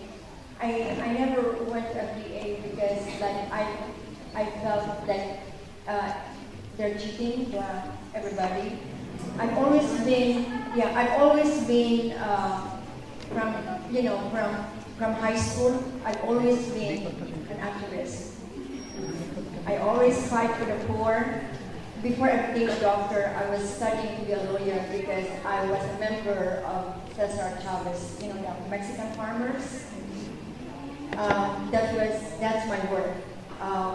I never went to FDA, because like I felt like they're cheating everybody. I've always been from high school. I've always been an activist. I always fight for the poor. Before I became a doctor, I was studying to be a lawyer, because I was a member of Cesar Chavez, you know, the Mexican farmers. That's my work.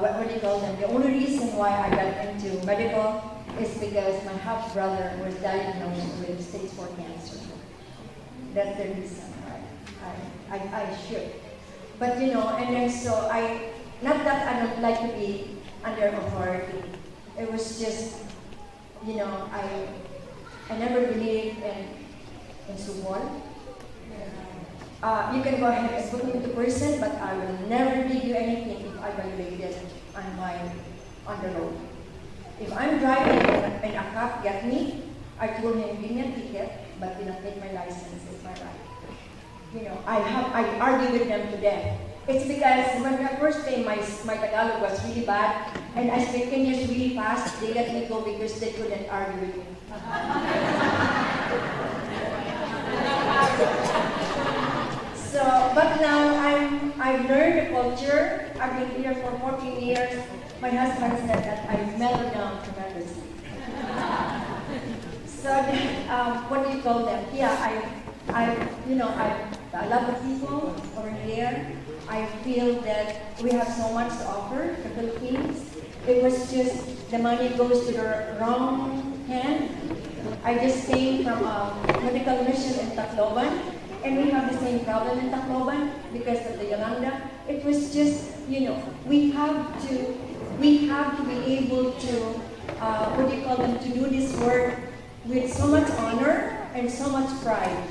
What do you call them? The only reason why I got into medical is because my half brother was diagnosed with stage 4 cancer. That's the reason why I should. But you know, and then so not that I don't like to be under authority. It was just, you know, I never believed in support. You can go ahead and put me into prison, but I will never give you anything if I violated on the road. If I'm driving and a cop get me, I told him, give me a ticket, but do not take my license, it's my right. I argue with them to death. It's because when the first day my Tagalog was really bad, and I speak English really fast, they let me go because they couldn't argue with me. So, but now I've learned the culture. I've been here for 14 years. My husband said that I've mellowed down tremendously. So, what do you call them? Yeah, I love the people over here. I feel that we have so much to offer the Philippines. It was just the money goes to the wrong hand. I just came from a medical mission in Tacloban, and we have the same problem in Tacloban because of the Yolanda. It was just, we have to be able to, to do this work with so much honor and so much pride.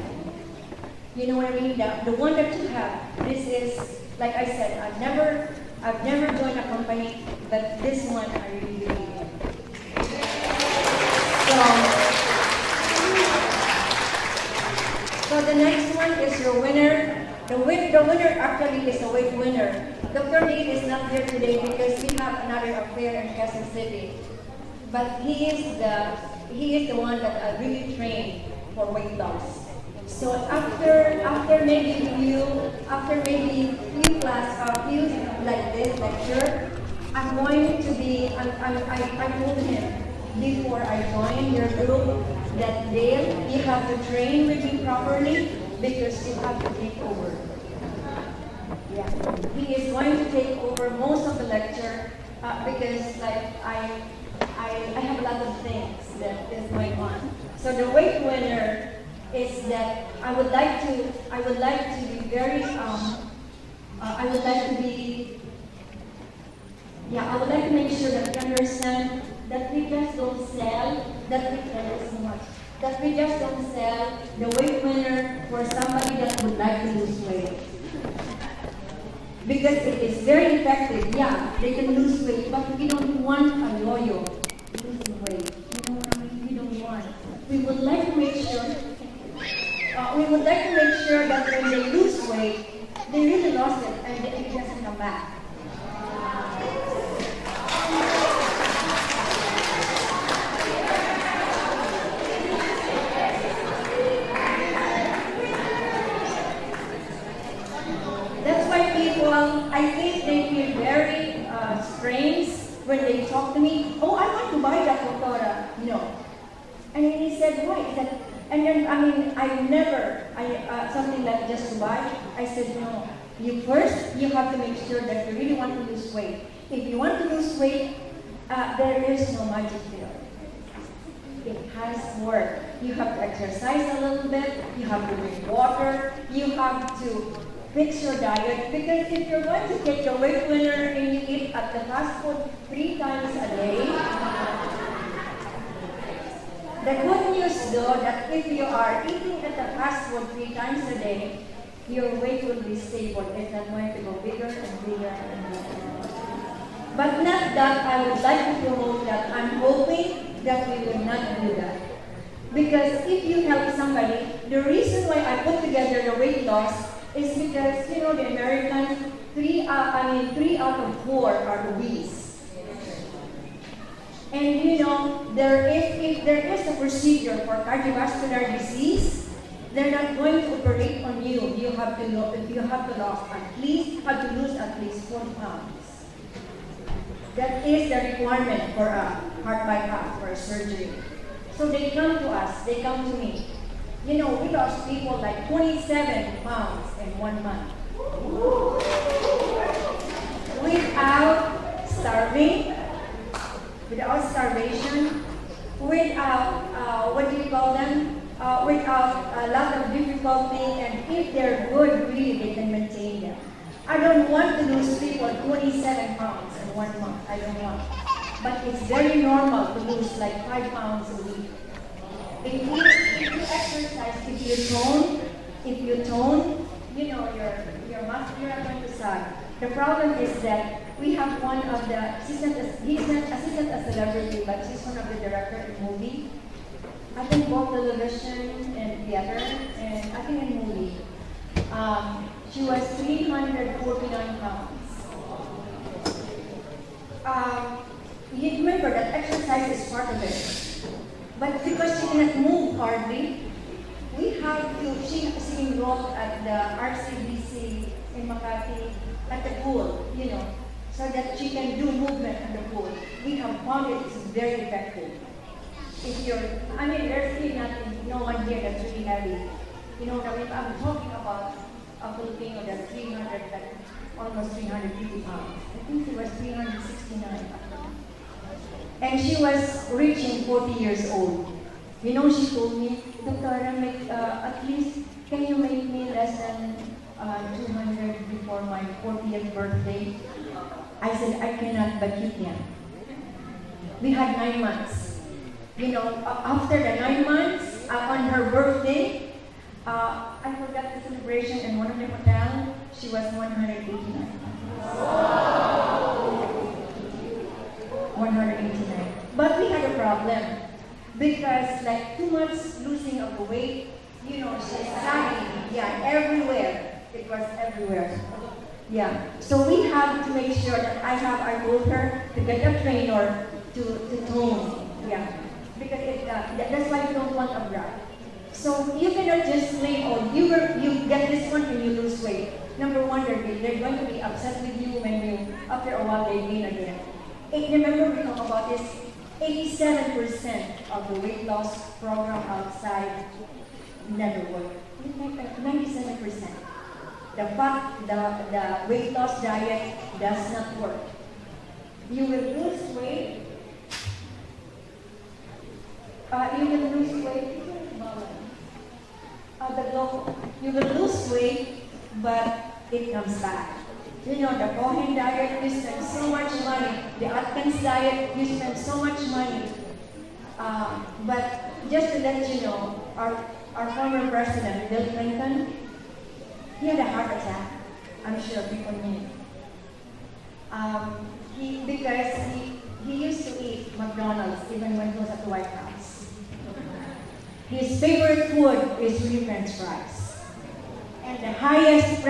You know what I mean? The one that you have, this is, like I said, I've never joined a company, but this one I really believe in. So the next one is your winner. The winner actually is a weight winner. Dr. Lee is not here today because we have another affair in Quezon City. But he is the one that I really trained for weight loss. So after maybe few like this lecture, I'm going to be. I told him before I joined your group that Dale, you have to train with me properly because you have to take over. Yeah, he is going to take over most of the lecture because I have a lot of things that is going on. So the weight winner is that I would like to be very I would like to make sure that we understand that we just don't sell that we just don't sell the weight winner for somebody that would like to lose weight. Because it is very effective. Yeah, they can lose weight, but we don't want a yo-yo losing weight. You know what I mean? We don't want. We would like to make sure that when they lose weight, they really lost it and it doesn't come back. That's why people, I think they feel very strange when they talk to me. Oh, I want to buy that doctora. No. And then he said, why? He said, and then, something like just to buy. I said, no. You have to make sure that you really want to lose weight. If you want to lose weight, there is no magic pill. It has work. You have to exercise a little bit. You have to drink water. You have to fix your diet. Because if you're going to take the weight winner and you eat at the fast food 3 times a day, the good news though, that if you are eating at the fast food 3 times a day, your weight will be stable. It's not going to go bigger and bigger and bigger. But not that I would like to promote that. I'm hoping that we will not do that. Because if you help somebody, the reason why I put together the weight loss is because, the Americans, 3 out of 4 are obese. And if there is a procedure for cardiovascular disease, they're not going to operate on you. You have to lose at least 4 pounds. That is the requirement for a heart bypass, for a surgery. So they come to us, they come to me. We lost people like 27 pounds in 1 month. Without starving, without starvation, without, without a lot of difficulty, and if they're good, really, they can maintain them. I don't want to lose people 27 pounds in 1 month. I don't want. But it's very normal to lose like 5 pounds a week. If you exercise, if you tone, your muscle are going to sag. The problem is that we have one of the he's not assistant as a celebrity, but he's one of the director in movie. I think both television and theater, and I think in movie. She was 349 pounds. You remember that exercise is part of it. But because she cannot move hardly, we have to, she enrolled at the RCBC in Makati at the pool, you know, so that she can do movement at the pool. We have found it is very effective. If you're, I mean, there's really nothing, no one here that's really heavy. You know, I mean, I'm talking about a Filipino that's 300, like almost 350 pounds. I think she was 369. And she was reaching 40 years old. You know, she told me, Doctor, at least, can you make me less than 200 before my 40th birthday? I said, I cannot, but you can. We had 9 months. You know, after the 9 months, on her birthday, I forgot the celebration in one of the hotels, she was 189. 189. But we had a problem because like 2 months losing of the weight, you know, she's sagging. Yeah, everywhere. It was everywhere. Yeah. So we have to make sure that I told her to get a trainer to tone. Yeah. Because that's why you don't want a bra. So you cannot just claim, oh, you get this one and you lose weight. Number one, they're going to be upset with you when you, after a while, they gain again. Remember we talked about this, 87% of the weight loss program outside never worked. 97%. The weight loss diet does not work. You will lose weight. You will lose weight, but it comes back. You know, the Cohen diet, you spend so much money. The Atkins diet, you spend so much money. But just to let you know, our former president, Bill Clinton, he had a heart attack. I'm sure people knew. Because he used to eat McDonald's even when he was at the White House. His favorite food is really French fries. And the highest,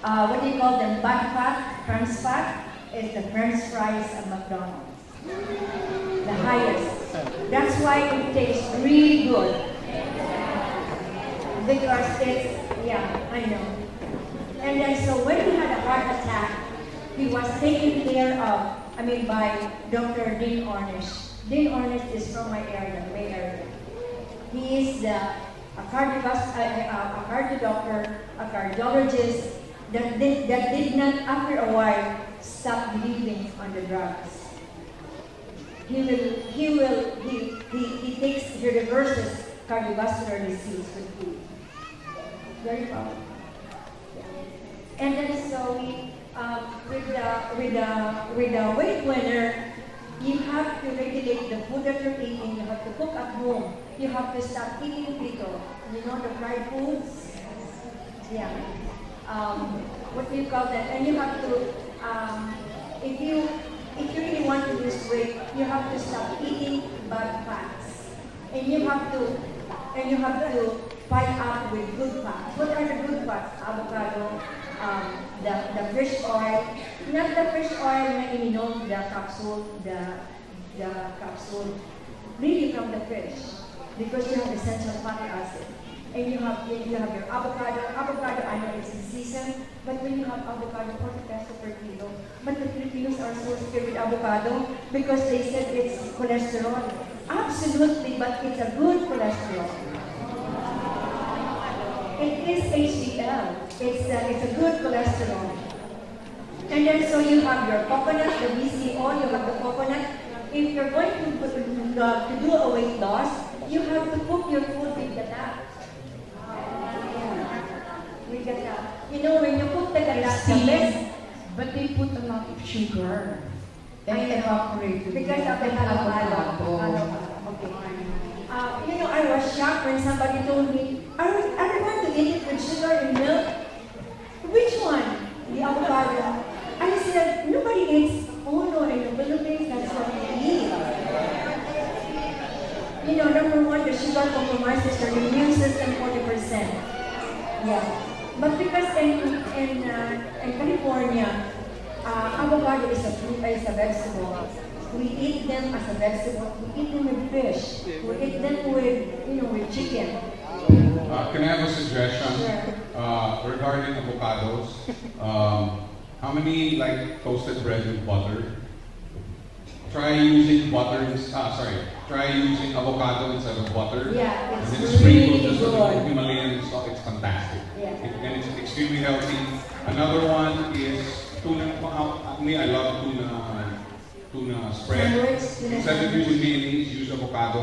what do you call them, bad fat, trans fat, is the French fries at McDonald's. The highest. That's why it tastes really good. Because it's, yeah, I know. And then so when he had a heart attack, he was taken care of, by Dr. Dean Ornish. Dean Ornish is from my area, the Bay Area. He is a cardio doctor, a cardiologist that did not, after a while, stop believing on the drugs. He reverses cardiovascular disease with food. Very powerful. And then so with the weight winner, you have to regulate the food that you're eating. You have to cook at home. You have to stop eating keto. You know the fried foods? Yeah. What do you call that? And you have to, if you really want to lose weight, you have to stop eating bad fats. And you have to fight up with good fats. What are the good fats? Avocado, the fish oil, not the fish oil na ininom, the capsule, really from the fish, because you have essential fatty acid. And you have your avocado. Avocado, I know it's in season, but when you have avocado, 40 pesos per kilo. But the Filipinos are so scared with avocado because they said it's cholesterol. Absolutely, but it's a good cholesterol. It is HDL. It's a good cholesterol. And then so you have your coconut, the BCO, you have the coconut. If you're going to do a weight loss, you have to cook your food with gata. With gata. You know, when you cook the gata, the best, but they put a lot of sugar. And evaporate. Because of the avocado. Okay. You know, I was shocked when somebody told me, are we going to eat it with sugar and milk? Which one? The avocado. I said, nobody eats uno in the Philippines, that's what we eat. You know, number one, the sugar compromises your immune system 40%. Yeah, but because in California, avocado is a fruit, is a vegetable. We eat them as a vegetable. We eat them with fish. We eat them with with chicken. Can I have a suggestion? Sure. Regarding avocados? How many like toasted bread with butter? Try using Try using avocado instead of butter. Yeah, And it's then sprinkle really just a little good. Himalayan salt. It's fantastic. Yeah. And it's extremely healthy. Another one is tuna. Me, I love tuna spread. Sandwich, Instead of using mayonnaise, use avocado.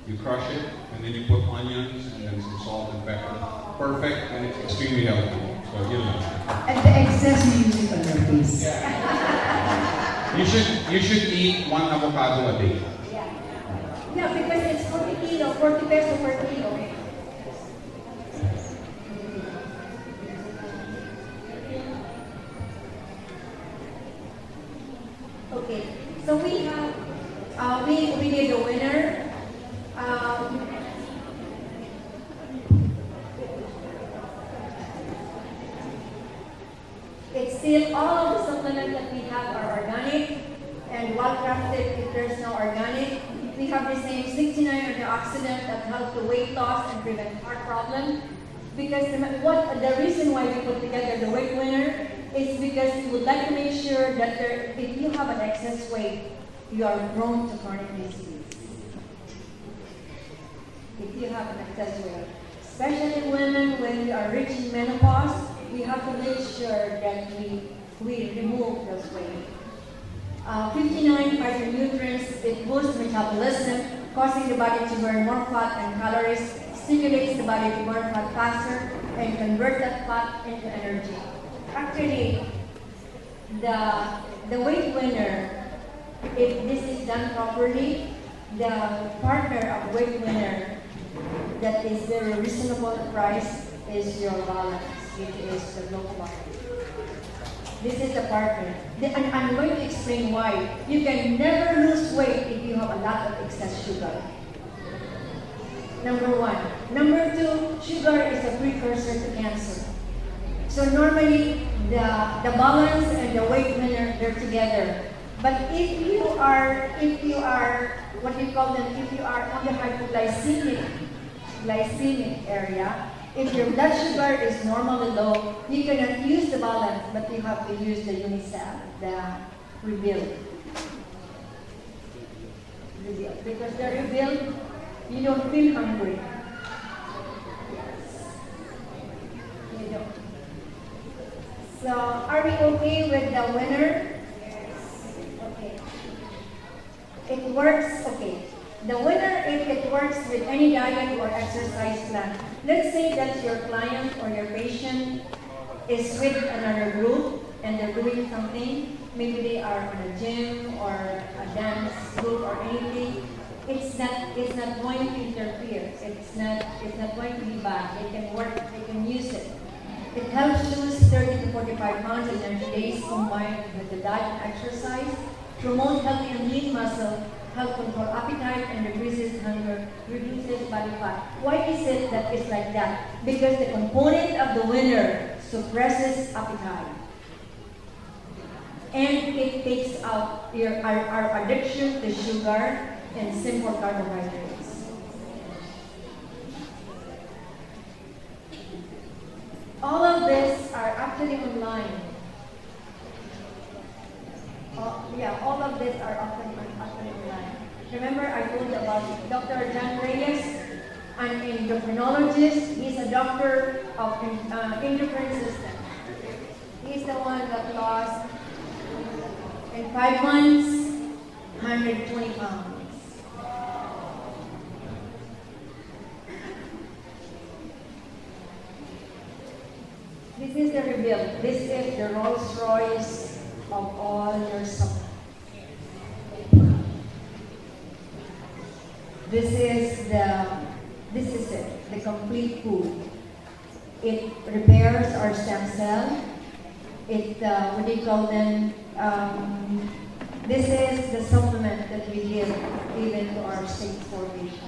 You crush it, and then you put onions, and then some salt and pepper. Perfect, and it's extremely healthy. So, And the excess you use it on your face. You should eat one avocado a day. Yeah. Yeah, because it's 40 peso per kilo. Okay, so we have, we did a winner. It's still, all of the supplements that we have are organic and well crafted. If there's no organic, we have the same 69 antioxidant that help the weight loss and prevent heart problem. Because the reason why we put together the weight winner is because we would like to make sure that if you have an excess weight, you are prone to chronic disease. If you have an excess weight, especially women when we are reaching menopause, we have to make sure that we remove those weight. 59 phytonutrients, it boosts metabolism, causing the body to burn more fat and calories, stimulates the body to burn fat faster, and convert that fat into energy. Actually, the weight winner, if this is done properly, the partner of weight winner that is very reasonable price is your balance, which is the low carb. This is the partner. And I'm going to explain why. You can never lose weight if you have a lot of excess sugar. Number one. Number two, sugar is a precursor to cancer. So normally, the balance and the weight winner, they're together. But if you are, what do you call them, if you are on the hypoglycemic area, if your blood sugar is normally low, you cannot use the balance, but you have to use the Unicell, the rebuild. Because the rebuild, you don't feel hungry. Yes. You don't. So, are we okay with the winner? Okay. It works, okay. The winner, if it works with any diet or exercise plan. Let's say that your client or your patient is with another group and they're doing something. Maybe they are in a gym or a dance group or anything. It's not going to interfere. It's not going to be bad. They can work, they can use it. It helps lose 30 to 45 pounds in 90 days combined with the diet and exercise, promote healthy and lean muscle, help control appetite and decreases hunger, reduces body fat. Why is it that it's like that? Because the component of the winner suppresses appetite. And it takes out our addiction to sugar and simple carbohydrates. All of this are actually online. All of this are actually online. Remember I told you about Dr. John Reyes, an endocrinologist. He's a doctor of endocrine system. He's the one that lost in 5 months 120 pounds. This is the rebuild. This is the Rolls Royce of all your supplements. This is it, the complete food. It repairs our stem cell. It, what do you call them? This is the supplement that we give even to our stage 4 patients.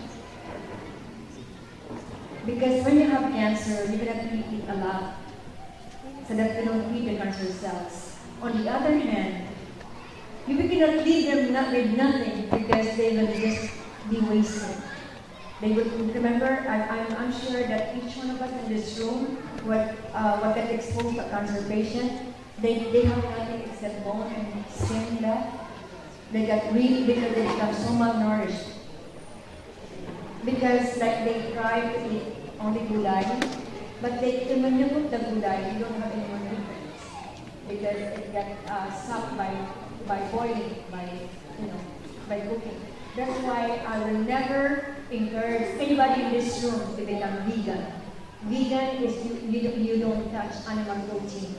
Because when you have cancer, you cannot really eat a lot so that you don't feed the cancer cells. On the other hand, you cannot leave them not with nothing because they will just be wasted. They would remember. I'm sure that each one of us in this room, what got exposed to a cancer patient, they have nothing except bone and skin left. They got really because they become so malnourished. Because like they try to eat only gulay, but when you put the gulay, you don't have any more nutrients because it got sucked by boiling, by cooking. That's why I will never encourage anybody in this room to become vegan. Vegan is you don't touch animal protein.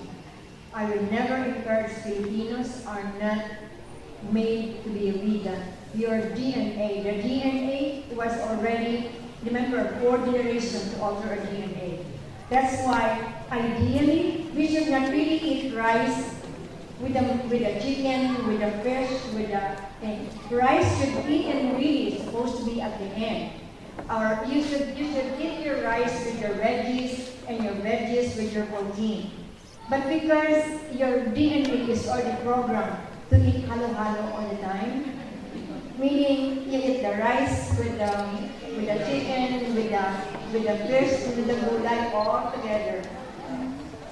I will never encourage Filipinos are not made to be a vegan. Your DNA, the DNA was already, remember, 4 generations to alter a DNA. That's why, ideally, we should not really eat rice with a chicken, with a fish, with a thing. Rice should be and really is supposed to be at the end. Or you should eat your rice with your veggies and your veggies with your protein. But because your DNA is already programmed to eat halo-halo all the time, meaning you eat the rice with the chicken, with the fish, with the gulay all together.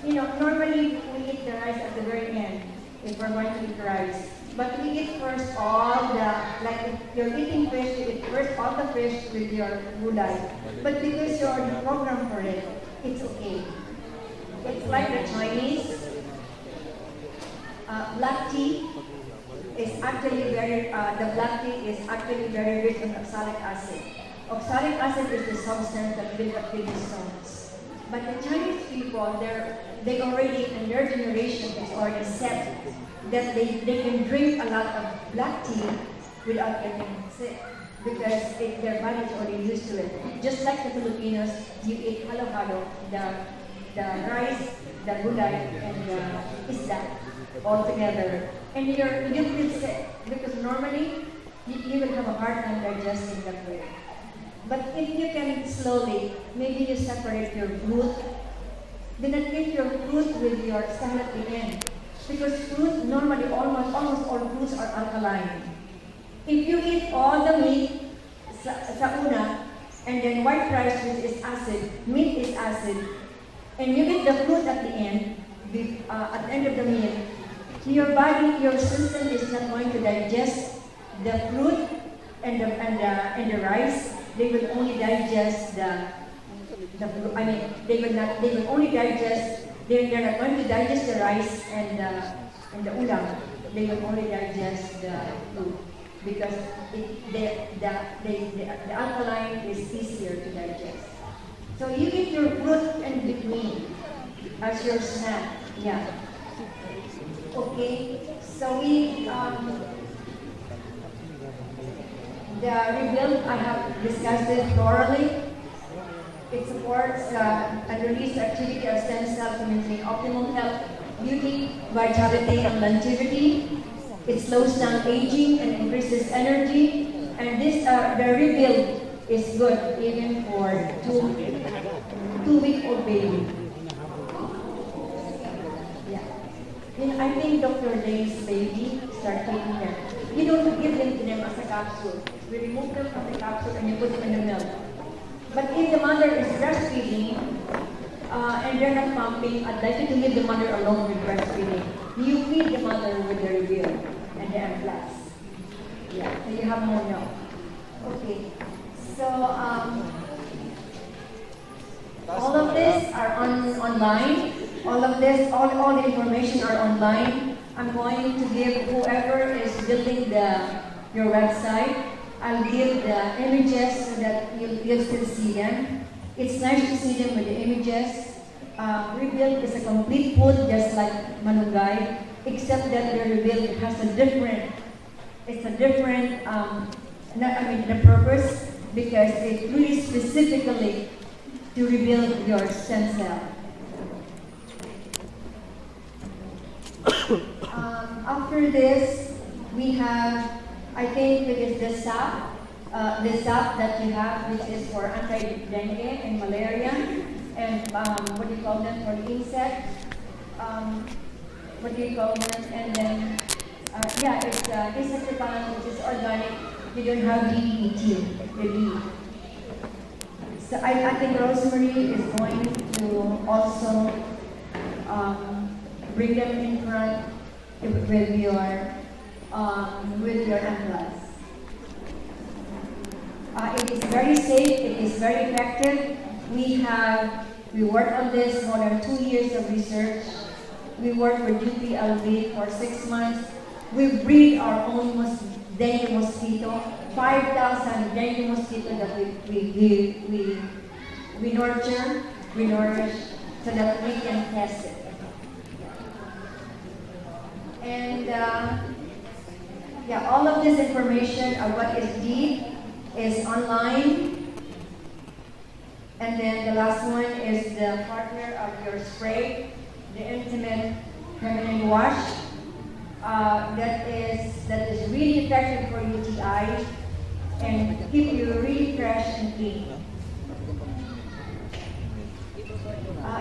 Normally we eat the rice at the very end if we're going to eat rice. But we eat first all like if you're eating fish, you eat first all the fish with your gulay. But because you're already programmed for it, it's okay. It's like the Chinese. Black tea is actually the black tea is actually very rich in oxalic acid. Oxalic acid is the substance that builds up kidney stones. But the Chinese people, they already, in their generation, is already set that they can drink a lot of black tea without getting sick because their body is already used to it. Just like the Filipinos, you eat halo-halo, the rice, the gulay, and the isda all together. And you feel sick because normally you will have a hard time digesting that way. But if you can slowly, maybe you separate your fruit, then eat your fruit with your salad at the end. Because fruit, normally almost all fruits are alkaline. If you eat all the meat sa una, and then white rice which is acid, meat is acid, and you eat the fruit at the end of the meal, your body, your system is not going to digest the fruit and the rice. They will only digest they're not going to digest the rice and the ulam. They will only digest the fruit because the alkaline is easier to digest. So you eat your fruit in between as your snack. Yeah. Okay. So the rebuild, I have discussed it thoroughly. It supports and release the activity of stem cells to maintain optimal health, beauty, vitality, and longevity. It slows down aging and increases energy. And the rebuild is good even for two-week-old baby. Yeah. I think Dr. Day's baby start taking them. You don't give them to them as a capsule. We remove them from the capsule and you put them in the milk. But if the mother is breastfeeding and they're not pumping, I'd like you to leave the mother alone with breastfeeding. You feed the mother with the reveal and the amplas. Yeah, so you have more milk. Okay, so all of this are online. All the information are online. I'm going to give whoever is building your website, I'll give the images so that you'll still see them. It's nice to see them with the images. Rebuild is a complete food just like Manungay, except that the rebuild has the purpose because it's really specifically to rebuild your stem cell. After this, we have, I think it is the sap. the sap that you have, which is for anti-dengue and malaria, and what do you call them, for insect, what do you call them, and then, yeah, it's insect repellent, which is organic. You don't have DDT, really. So I think Rosemary is going to also bring them in front with your employees. It is very safe, it is very effective. We worked on this more than 2 years of research. We worked with UPLB for 6 months. We breed our own dengue mosquito, 5,000 dengue mosquito that we nurture, we nourish, so that we can test it. And yeah, all of this information of what is deep is online. And then the last one is the partner of your spray, the intimate feminine wash. That is really effective for UTI and keep you really fresh and clean.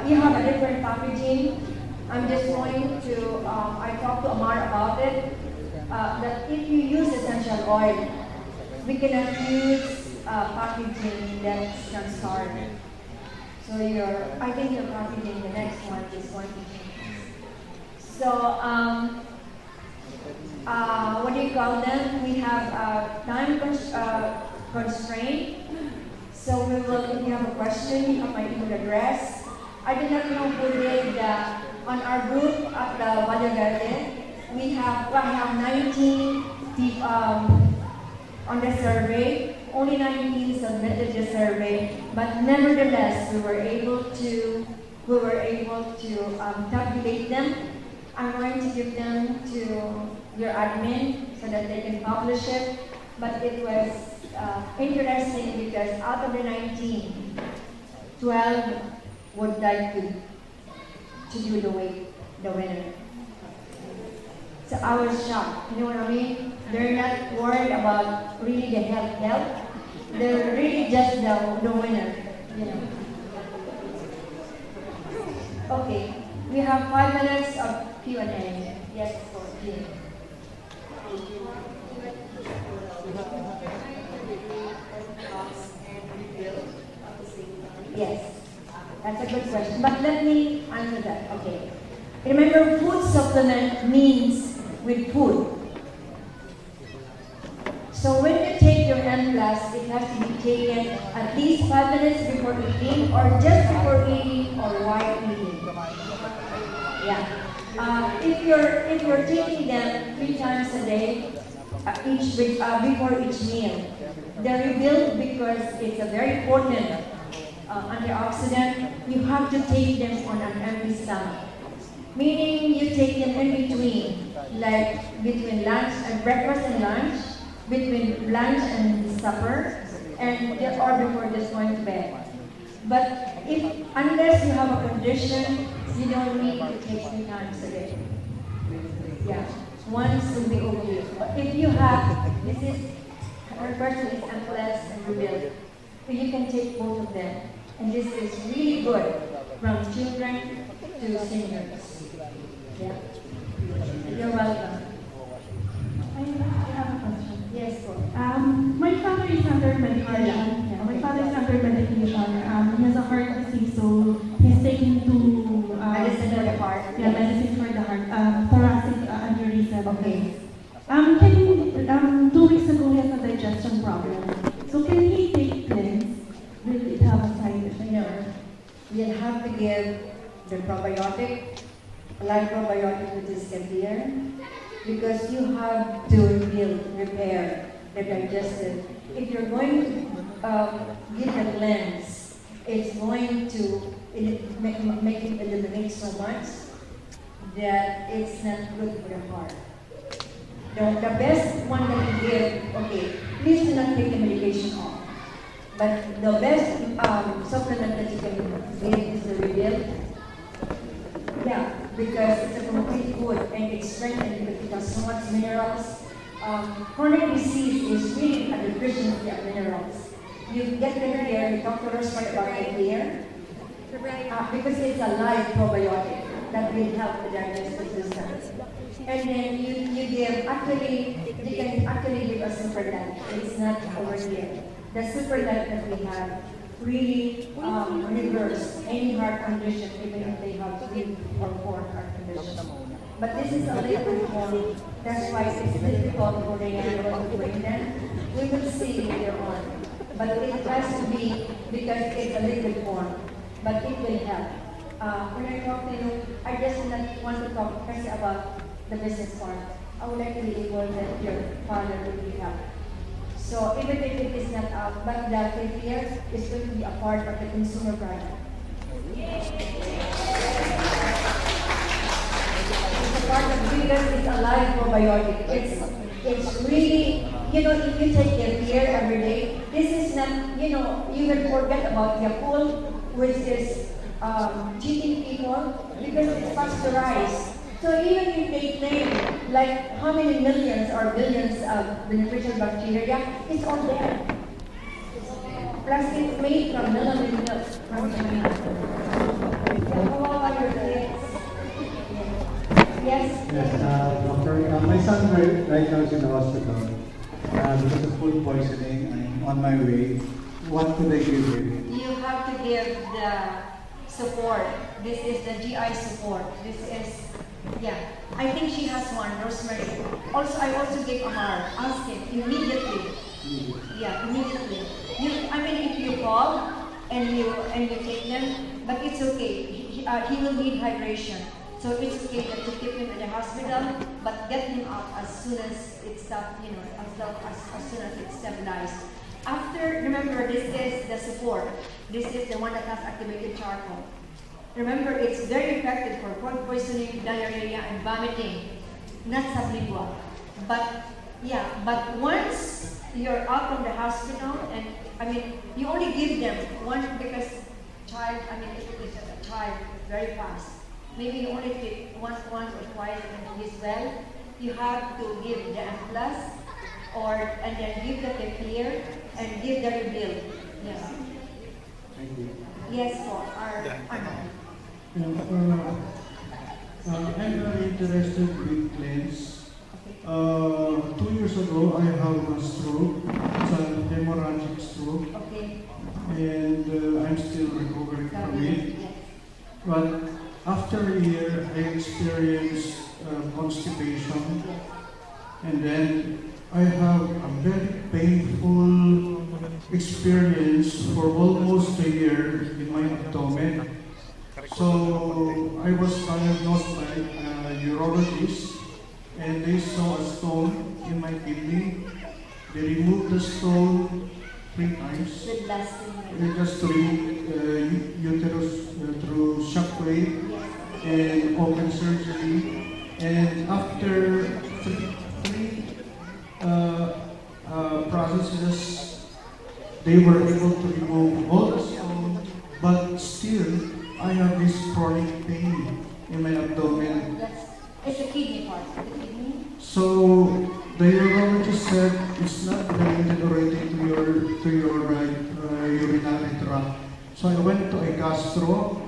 You have a different packaging. I'm just going to, I talked to Amar about it, that if you use essential oil, we cannot use packaging that's transparent. So I think your packaging, the next one is going to change. So, what do you call them? We have time constraint. So we will, if you have a question, you have my email address. I do not know who did on our group at the Valle Verde. I have 19 people on the survey. Only 19 submitted the survey, but nevertheless, we were able to tabulate them. I'm going to give them to your admin so that they can publish it. But it was interesting because out of the 19, 12 would like to do the winner. So I was shocked. You know what I mean? They're not worried about really the health. They're really just the winner. You know. Okay, we have 5 minutes of Q&A. Yes, for you. Yes, that's a good question. But let me answer that. Okay. Remember, food supplement means with food. So when you take your M+, it has to be taken at least 5 minutes before eating, or just before eating, or while eating. Yeah. If you're taking them 3 times a day, before each meal, they're rebuilt because it's a very important antioxidant. You have to take them on an empty stomach. Meaning you take them in between, like between lunch and breakfast and lunch, between lunch and supper, and or before just going to bed. But unless you have a condition, you don't need to take 3 times a day. Yeah, once will be okay. But if you have, our person is Gonzalez and rebuild, so you can take both of them. And this is really good from children to seniors. Yeah. You're welcome. I have a question. Yes, go. My father is under medication. Yeah. My father is under medication. He has a heart disease, so he's taking medicine for the heart. Yeah, medicine for the heart. Thoracic aneurysm. Okay. 2 weeks ago, he has a digestion problem. So can he take pills? Will it have a side effect? No. You have to give the probiotic, live probiotic, which is healthier, because you have to repair the digestive. If you're going to give a cleanse, it's going to make it eliminate so much that it's not good for the heart. The best one that you give, okay, please do not take the medication off. But the best supplement that you can give is the rebuild. Yeah, because it's a complete food and it's strengthened because it has so much minerals, chronic disease is really a deficiency of minerals. You get the clear, you talk to Rosemary about the clear, because it's a live probiotic that will help the digestive system. And then you give, actually, you can actually give a superlight. It's not over here. The superlight that we have really reverse any heart condition, even if they have 3 or 4 heart conditions. But this is a liquid form. That's why it's difficult for the animal to bring them. We will see later on. But it has to be because it's a liquid form. But it will help. When I talk to you, I just not want to talk first about the business part. I would like to be able that your father will be help. So even if it is not out, but the here is going to be a part of the consumer product. It's a part of because it's a live probiotic. It's really, you know, if you take your beer every day, this is not, you know, you will forget about Yakult, which is cheating people because it's pasteurized. So even if they claim like how many millions or billions of beneficial bacteria, it's all there. Plus it's made from melamine milk from China. So how about your kids? Yes? Yes, doctor. My son right now is in the hospital because of food poisoning. I'm on my way. What could I give him? You have to give the support. This is the GI support. This is, yeah. I think she has one, Rosemary. Also, I also gave Amar. Ask him immediately. Yeah, immediately. I mean, if you call and you take them, but it's okay. He will need hydration. So it's okay that to keep him in the hospital, but get him out as soon as it's stopped, you know, as soon as it's stabilized. After, remember, this is the support. This is the one that has activated charcoal. Remember, it's very effective for food poisoning, diarrhea, and vomiting, not sublingual. But, yeah, but once you're out from the hospital, and, I mean, you only give them one, because child, I mean, it's a child, very fast. Maybe you only take once or twice and he's well. You have to give the M+, and then give the clear, and give the rebuild. Yes. Thank you. Yes, for our I'm very interested with cleanse. 2 years ago, I have a stroke. It's a hemorrhagic stroke. Okay. And I'm still recovering from it. But after a year, I experienced constipation. And then I have a very painful experience for almost a year in my abdomen. So I was diagnosed by a urologist, and they saw a stone in my kidney. They removed the stone 3 times. They just remove uterus through shockwave and open surgery. And after three processes, they were able to remove all the stone, but still I have this chronic pain in my abdomen. It's the kidney part. The kidney. So the urologist said it's not related already to your urinary tract. So I went to a gastro.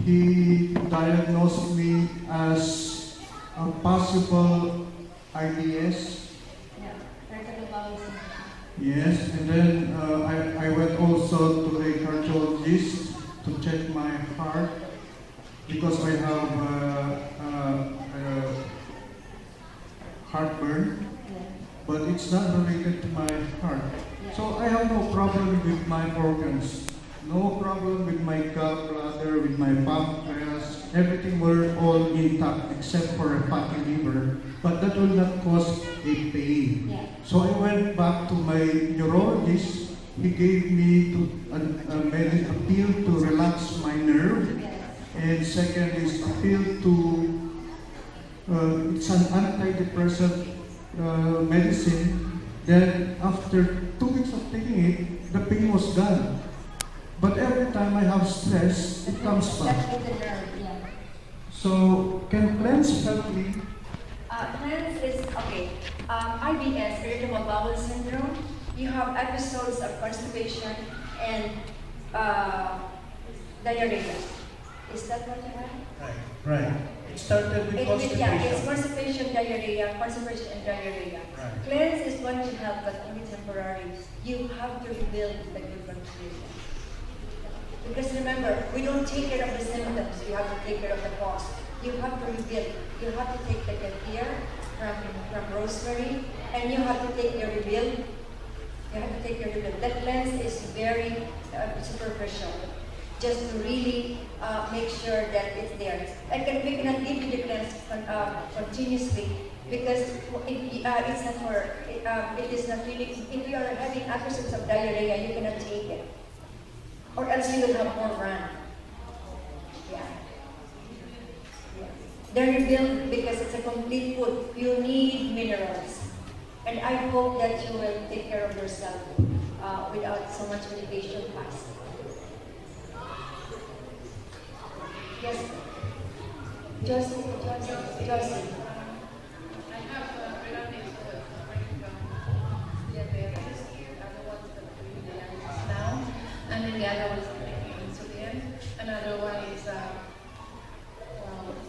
He diagnosed me as a possible IBS. Yes, and then I went also to a cardiologist to check my heart because I have heartburn, but it's not related to my heart. So I have no problem with my organs, no problem with my gallbladder, with my pancreas. Everything were all intact except for a fatty liver, but that will not cause a pain. So I went back to my neurologist. He gave me a pill to relax my nerve, and second is a pill to, it's an antidepressant medicine. Then after 2 weeks of taking it, the pain was gone. But every time I have stress, it comes back. So can cleanse help me? Cleanse is, okay. IBS, irritable bowel syndrome, you have episodes of constipation and diarrhea. Is that what you have? Right. It started with constipation. Yeah, it's constipation, diarrhea, constipation and diarrhea. Right. Cleanse is going to help, but only temporary. You have to rebuild the good bacteria. Because remember, we don't take care of the symptoms, you have to take care of the cause. You have to rebuild. You have to take the kefir from rosemary, and you have to take your rebuild. You have to take your rebuild. That cleanse is very superficial. Just to really make sure that it's there. We cannot give you the cleanse continuously because it's not for, it is not really, if you are having episodes of diarrhea, you cannot take it. Or else you will have more run. Yeah. They're rebuilt because it's a complete food. You need minerals. And I hope that you will take care of yourself without so much medication fast. Yes. Josie. I have relatives who are suffering from diabetes, the other ones that are doing dialysis now, and then the other ones are taking insulin. Another one is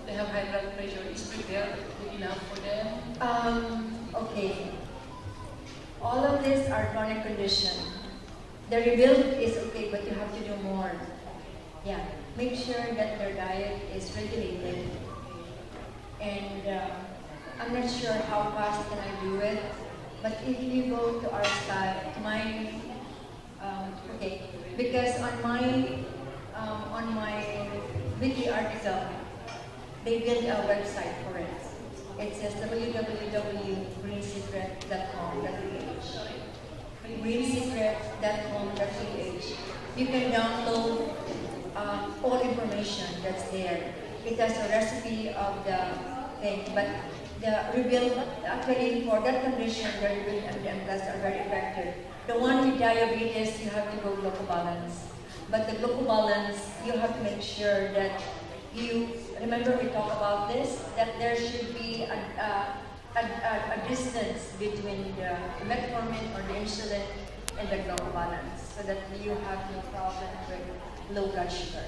they have high blood pressure. Is prepared good enough for them? Okay. All of these are chronic condition. The rebuild is okay, but you have to do more. Yeah. Make sure that their diet is regulated. And I'm not sure how fast can I do it, but if you go to our site, because on my weekly article, they built a website for it. It says www.greensecret.com.ph. greensecret.com.ph. You can download all information that's there. It has a recipe of the thing, but the rebuild, actually for that condition, the rebuild and the M+ are very effective. The one with diabetes, you have to go glucobalance. But the glucobalance, you have to make sure that you, remember we talked about this, that there should be a distance between the metformin or the insulin and the glucobalance, so that you have no problem with low blood sugar.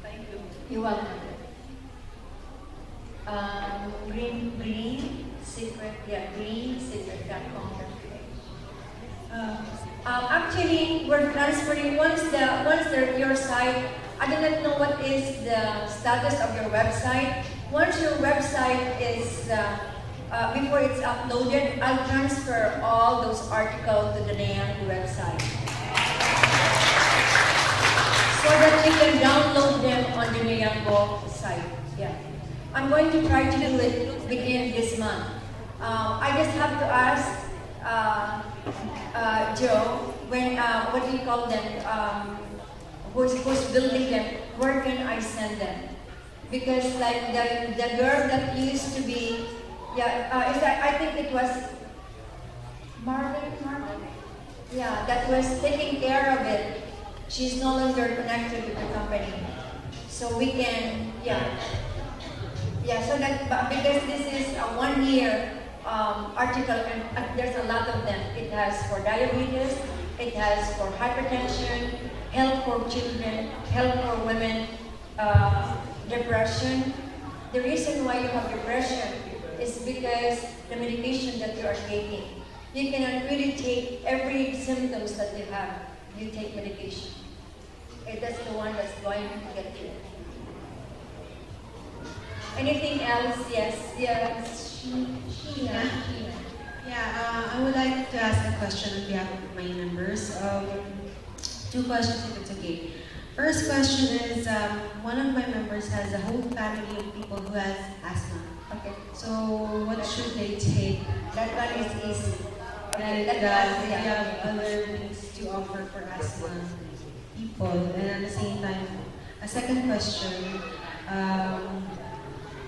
Thank you. You're welcome. greensecret.com. Actually, we're transferring once your site. I do not know what is the status of your website. Once your website is before it's uploaded, I'll transfer all those articles to the NAYANG website, so that you can download them on the NAYANG site. Yeah. I'm going to try to do it within this month. I just have to ask Joe, when what do you call them? Who's building them? Where can I send them? Because like the girl that used to be, I think it was Marvin. Yeah, that was taking care of it. She's no longer connected with the company, so we can, so that, because this is a 1 year article, and there's a lot of them. It has for diabetes, it has for hypertension, health for children, health for women, depression. The reason why you have depression is because the medication that you are taking. You cannot really take every symptoms that you have. You take medication. That's the one that's going to get you. Anything else? Yes. Sheena. Yeah, I would like to ask a question on behalf of my members. 2 questions if it's okay. First question is, one of my members has a whole family of people who has asthma. Okay. So what should they take? That one is easy. Okay, That we have other things to offer for asthma people. And at the same time, a second question,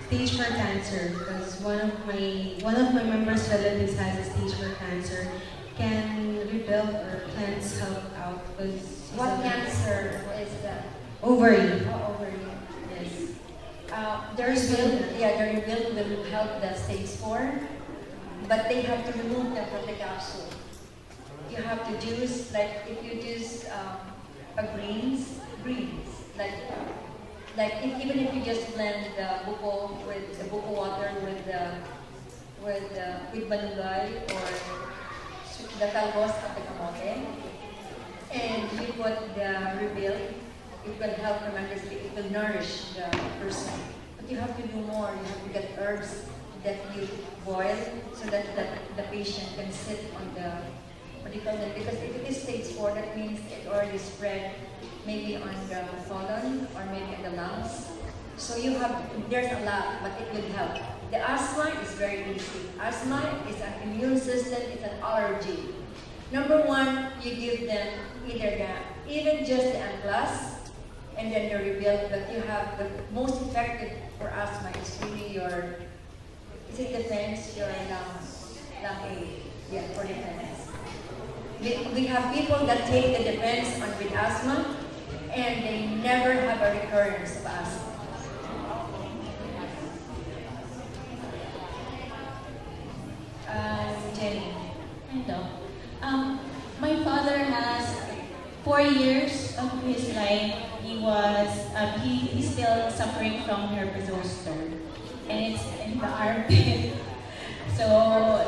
stage 4 cancer, because one of my members' relatives has a stage 4 cancer. Can rebuild or cleanse help out? What cancer is that? Ovary. Oh, ovary. Yes. The rebuild will help the stage 4. but they have to remove them from the capsule. You have to juice, like if you juice greens, even if you just blend the buko with the buko water with malunggay or the talbos of the kamote, and you put the rebuild, it will help tremendously. It will nourish the person. But you have to do more. You have to get herbs that you boil so that the patient can sit on the, what do you call it? Because if it is stage 4, that means it already spread maybe on the colon or maybe in the lungs. So you have, there's a lot, but it will help. The asthma is very easy. Asthma is an immune system, it's an allergy. Number 1, you give them even just the Amplas, and then the rebuild, but you have the most effective for asthma is really your, is it defense, your lung aid, yeah, for defense. We have people that take the defense on with asthma, and they never have a recurrence of asthma. Jenny. Hello. My father has 4 years of his life. He's still suffering from herpes zoster, and it's in the armpit. So,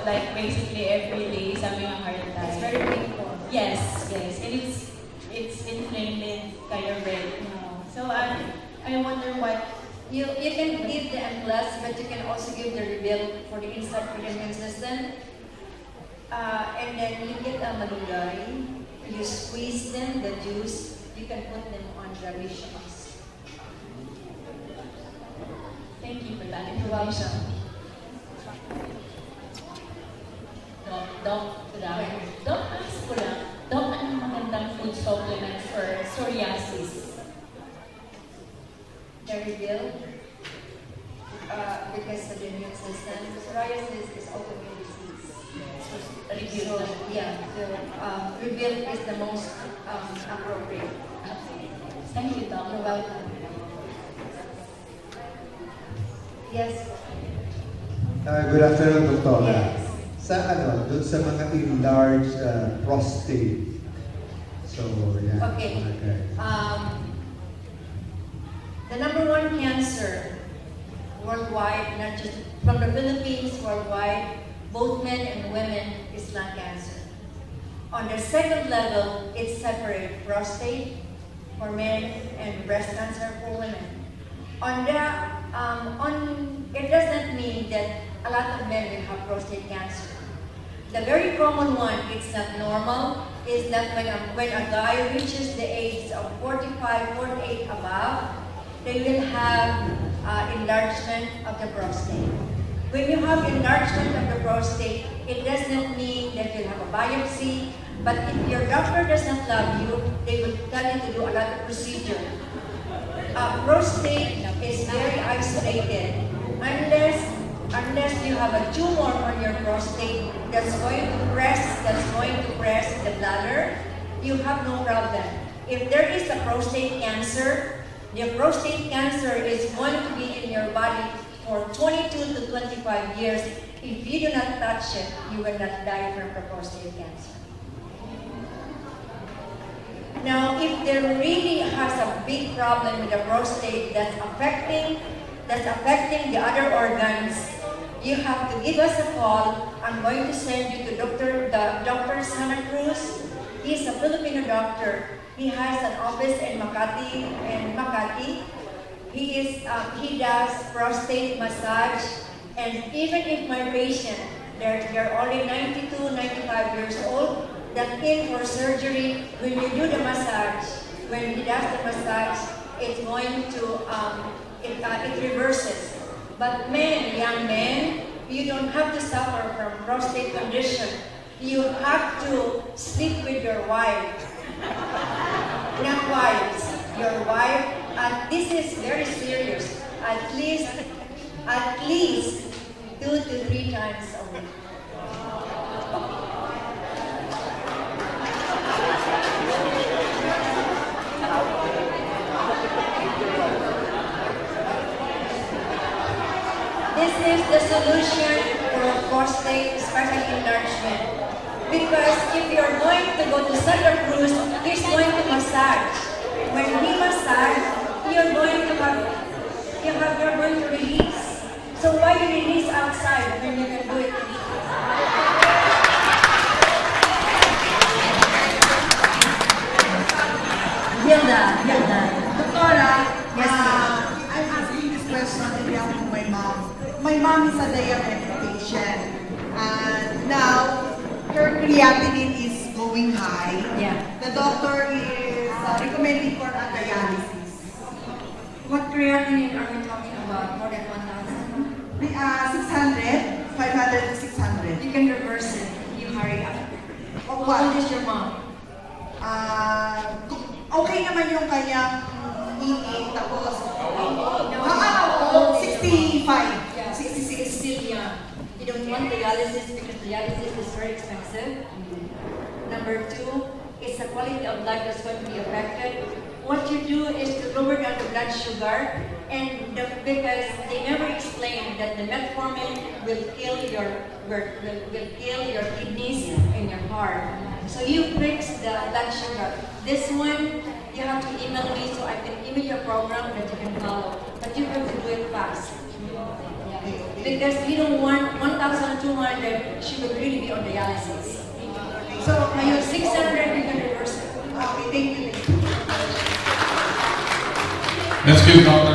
like basically every day he's having a hard time. It's very painful. Yes, and it's inflamed, kind of red now. So I wonder what. You can give the Amplas, but you can also give the rebuild for the inside for the immune system. And then you get a malunggay, you squeeze them, the juice, you can put them on the lesions. Thank you for that You're information. welcome. Doc, ask ko lang, Doc, anong magandang food supplement for psoriasis? The rebuild, because of the immune system. Psoriasis is autoimmune disease. Rebuild. So, yeah, the rebuild is the most appropriate. Thank you, Doc. You're welcome. Yes. Good afternoon, Dr. Yes. Doon sa mga enlarged prostate. So, yeah. Okay. The number 1 cancer worldwide, not just from the Philippines, worldwide, both men and women, is lung cancer. On the second level, it's separate: prostate for men and breast cancer for women. It doesn't mean that a lot of men will have prostate cancer. The very common one, it's not normal, is that when a guy reaches the age of 45, 48 above, they will have enlargement of the prostate. When you have enlargement of the prostate, it does not mean that you'll have a biopsy, but if your doctor does not love you, they will tell you to do a lot of procedure. Prostate is very isolated. Unless you have a tumor on your prostate that's going to press the bladder, you have no problem. If there is a prostate cancer, the prostate cancer is going to be in your body for 22 to 25 years. If you do not touch it, you will not die from the prostate cancer. Now, if there really has a big problem with the prostate that's affecting the other organs, you have to give us a call. I'm going to send you to Dr. Santa Cruz. He's a Filipino doctor. He has an office in Makati. He does prostate massage, and even if my patient, they're only 92, 95 years old, that in for surgery, when you do the massage, when he does the massage, it's going to, it reverses. But young men, you don't have to suffer from prostate condition. You have to sleep with your wife. Not wives, your wife. And this is very serious. At least 2 to 3 times a week. This is the solution for prostate, especially enlargement. Because if you're going to go to Santa Cruz, he's going to massage. When he massage, you're going to release. So why you release outside when you can do it? Hilda. Doctora, I'm asking this question on behalf of my mom. My mom is a diabetic patient, and now her creatinine is going high. Yeah. The doctor is recommending for a dialysis. What creatinine are we talking about? More than 1,000? 600, 500 to 600. You can reverse it. You hurry up. What? How old is your mom? Okay naman yung kanyang iing, tapos, 65. Yeah, 66 is still young. You don't want dialysis because dialysis is very expensive. Number two, it's the quality of life that's going to be affected. What you do is to lower down the blood sugar, and because they never explain that the metformin will kill your kidneys and your heart. So you fix the blood sugar. This one, you have to email me so I can email your program that you can follow. But you have to do it fast. Because you don't want 1,200, she will really be on dialysis. So ngayon 600, you can reverse it. Okay, thank you. Let's give Dr.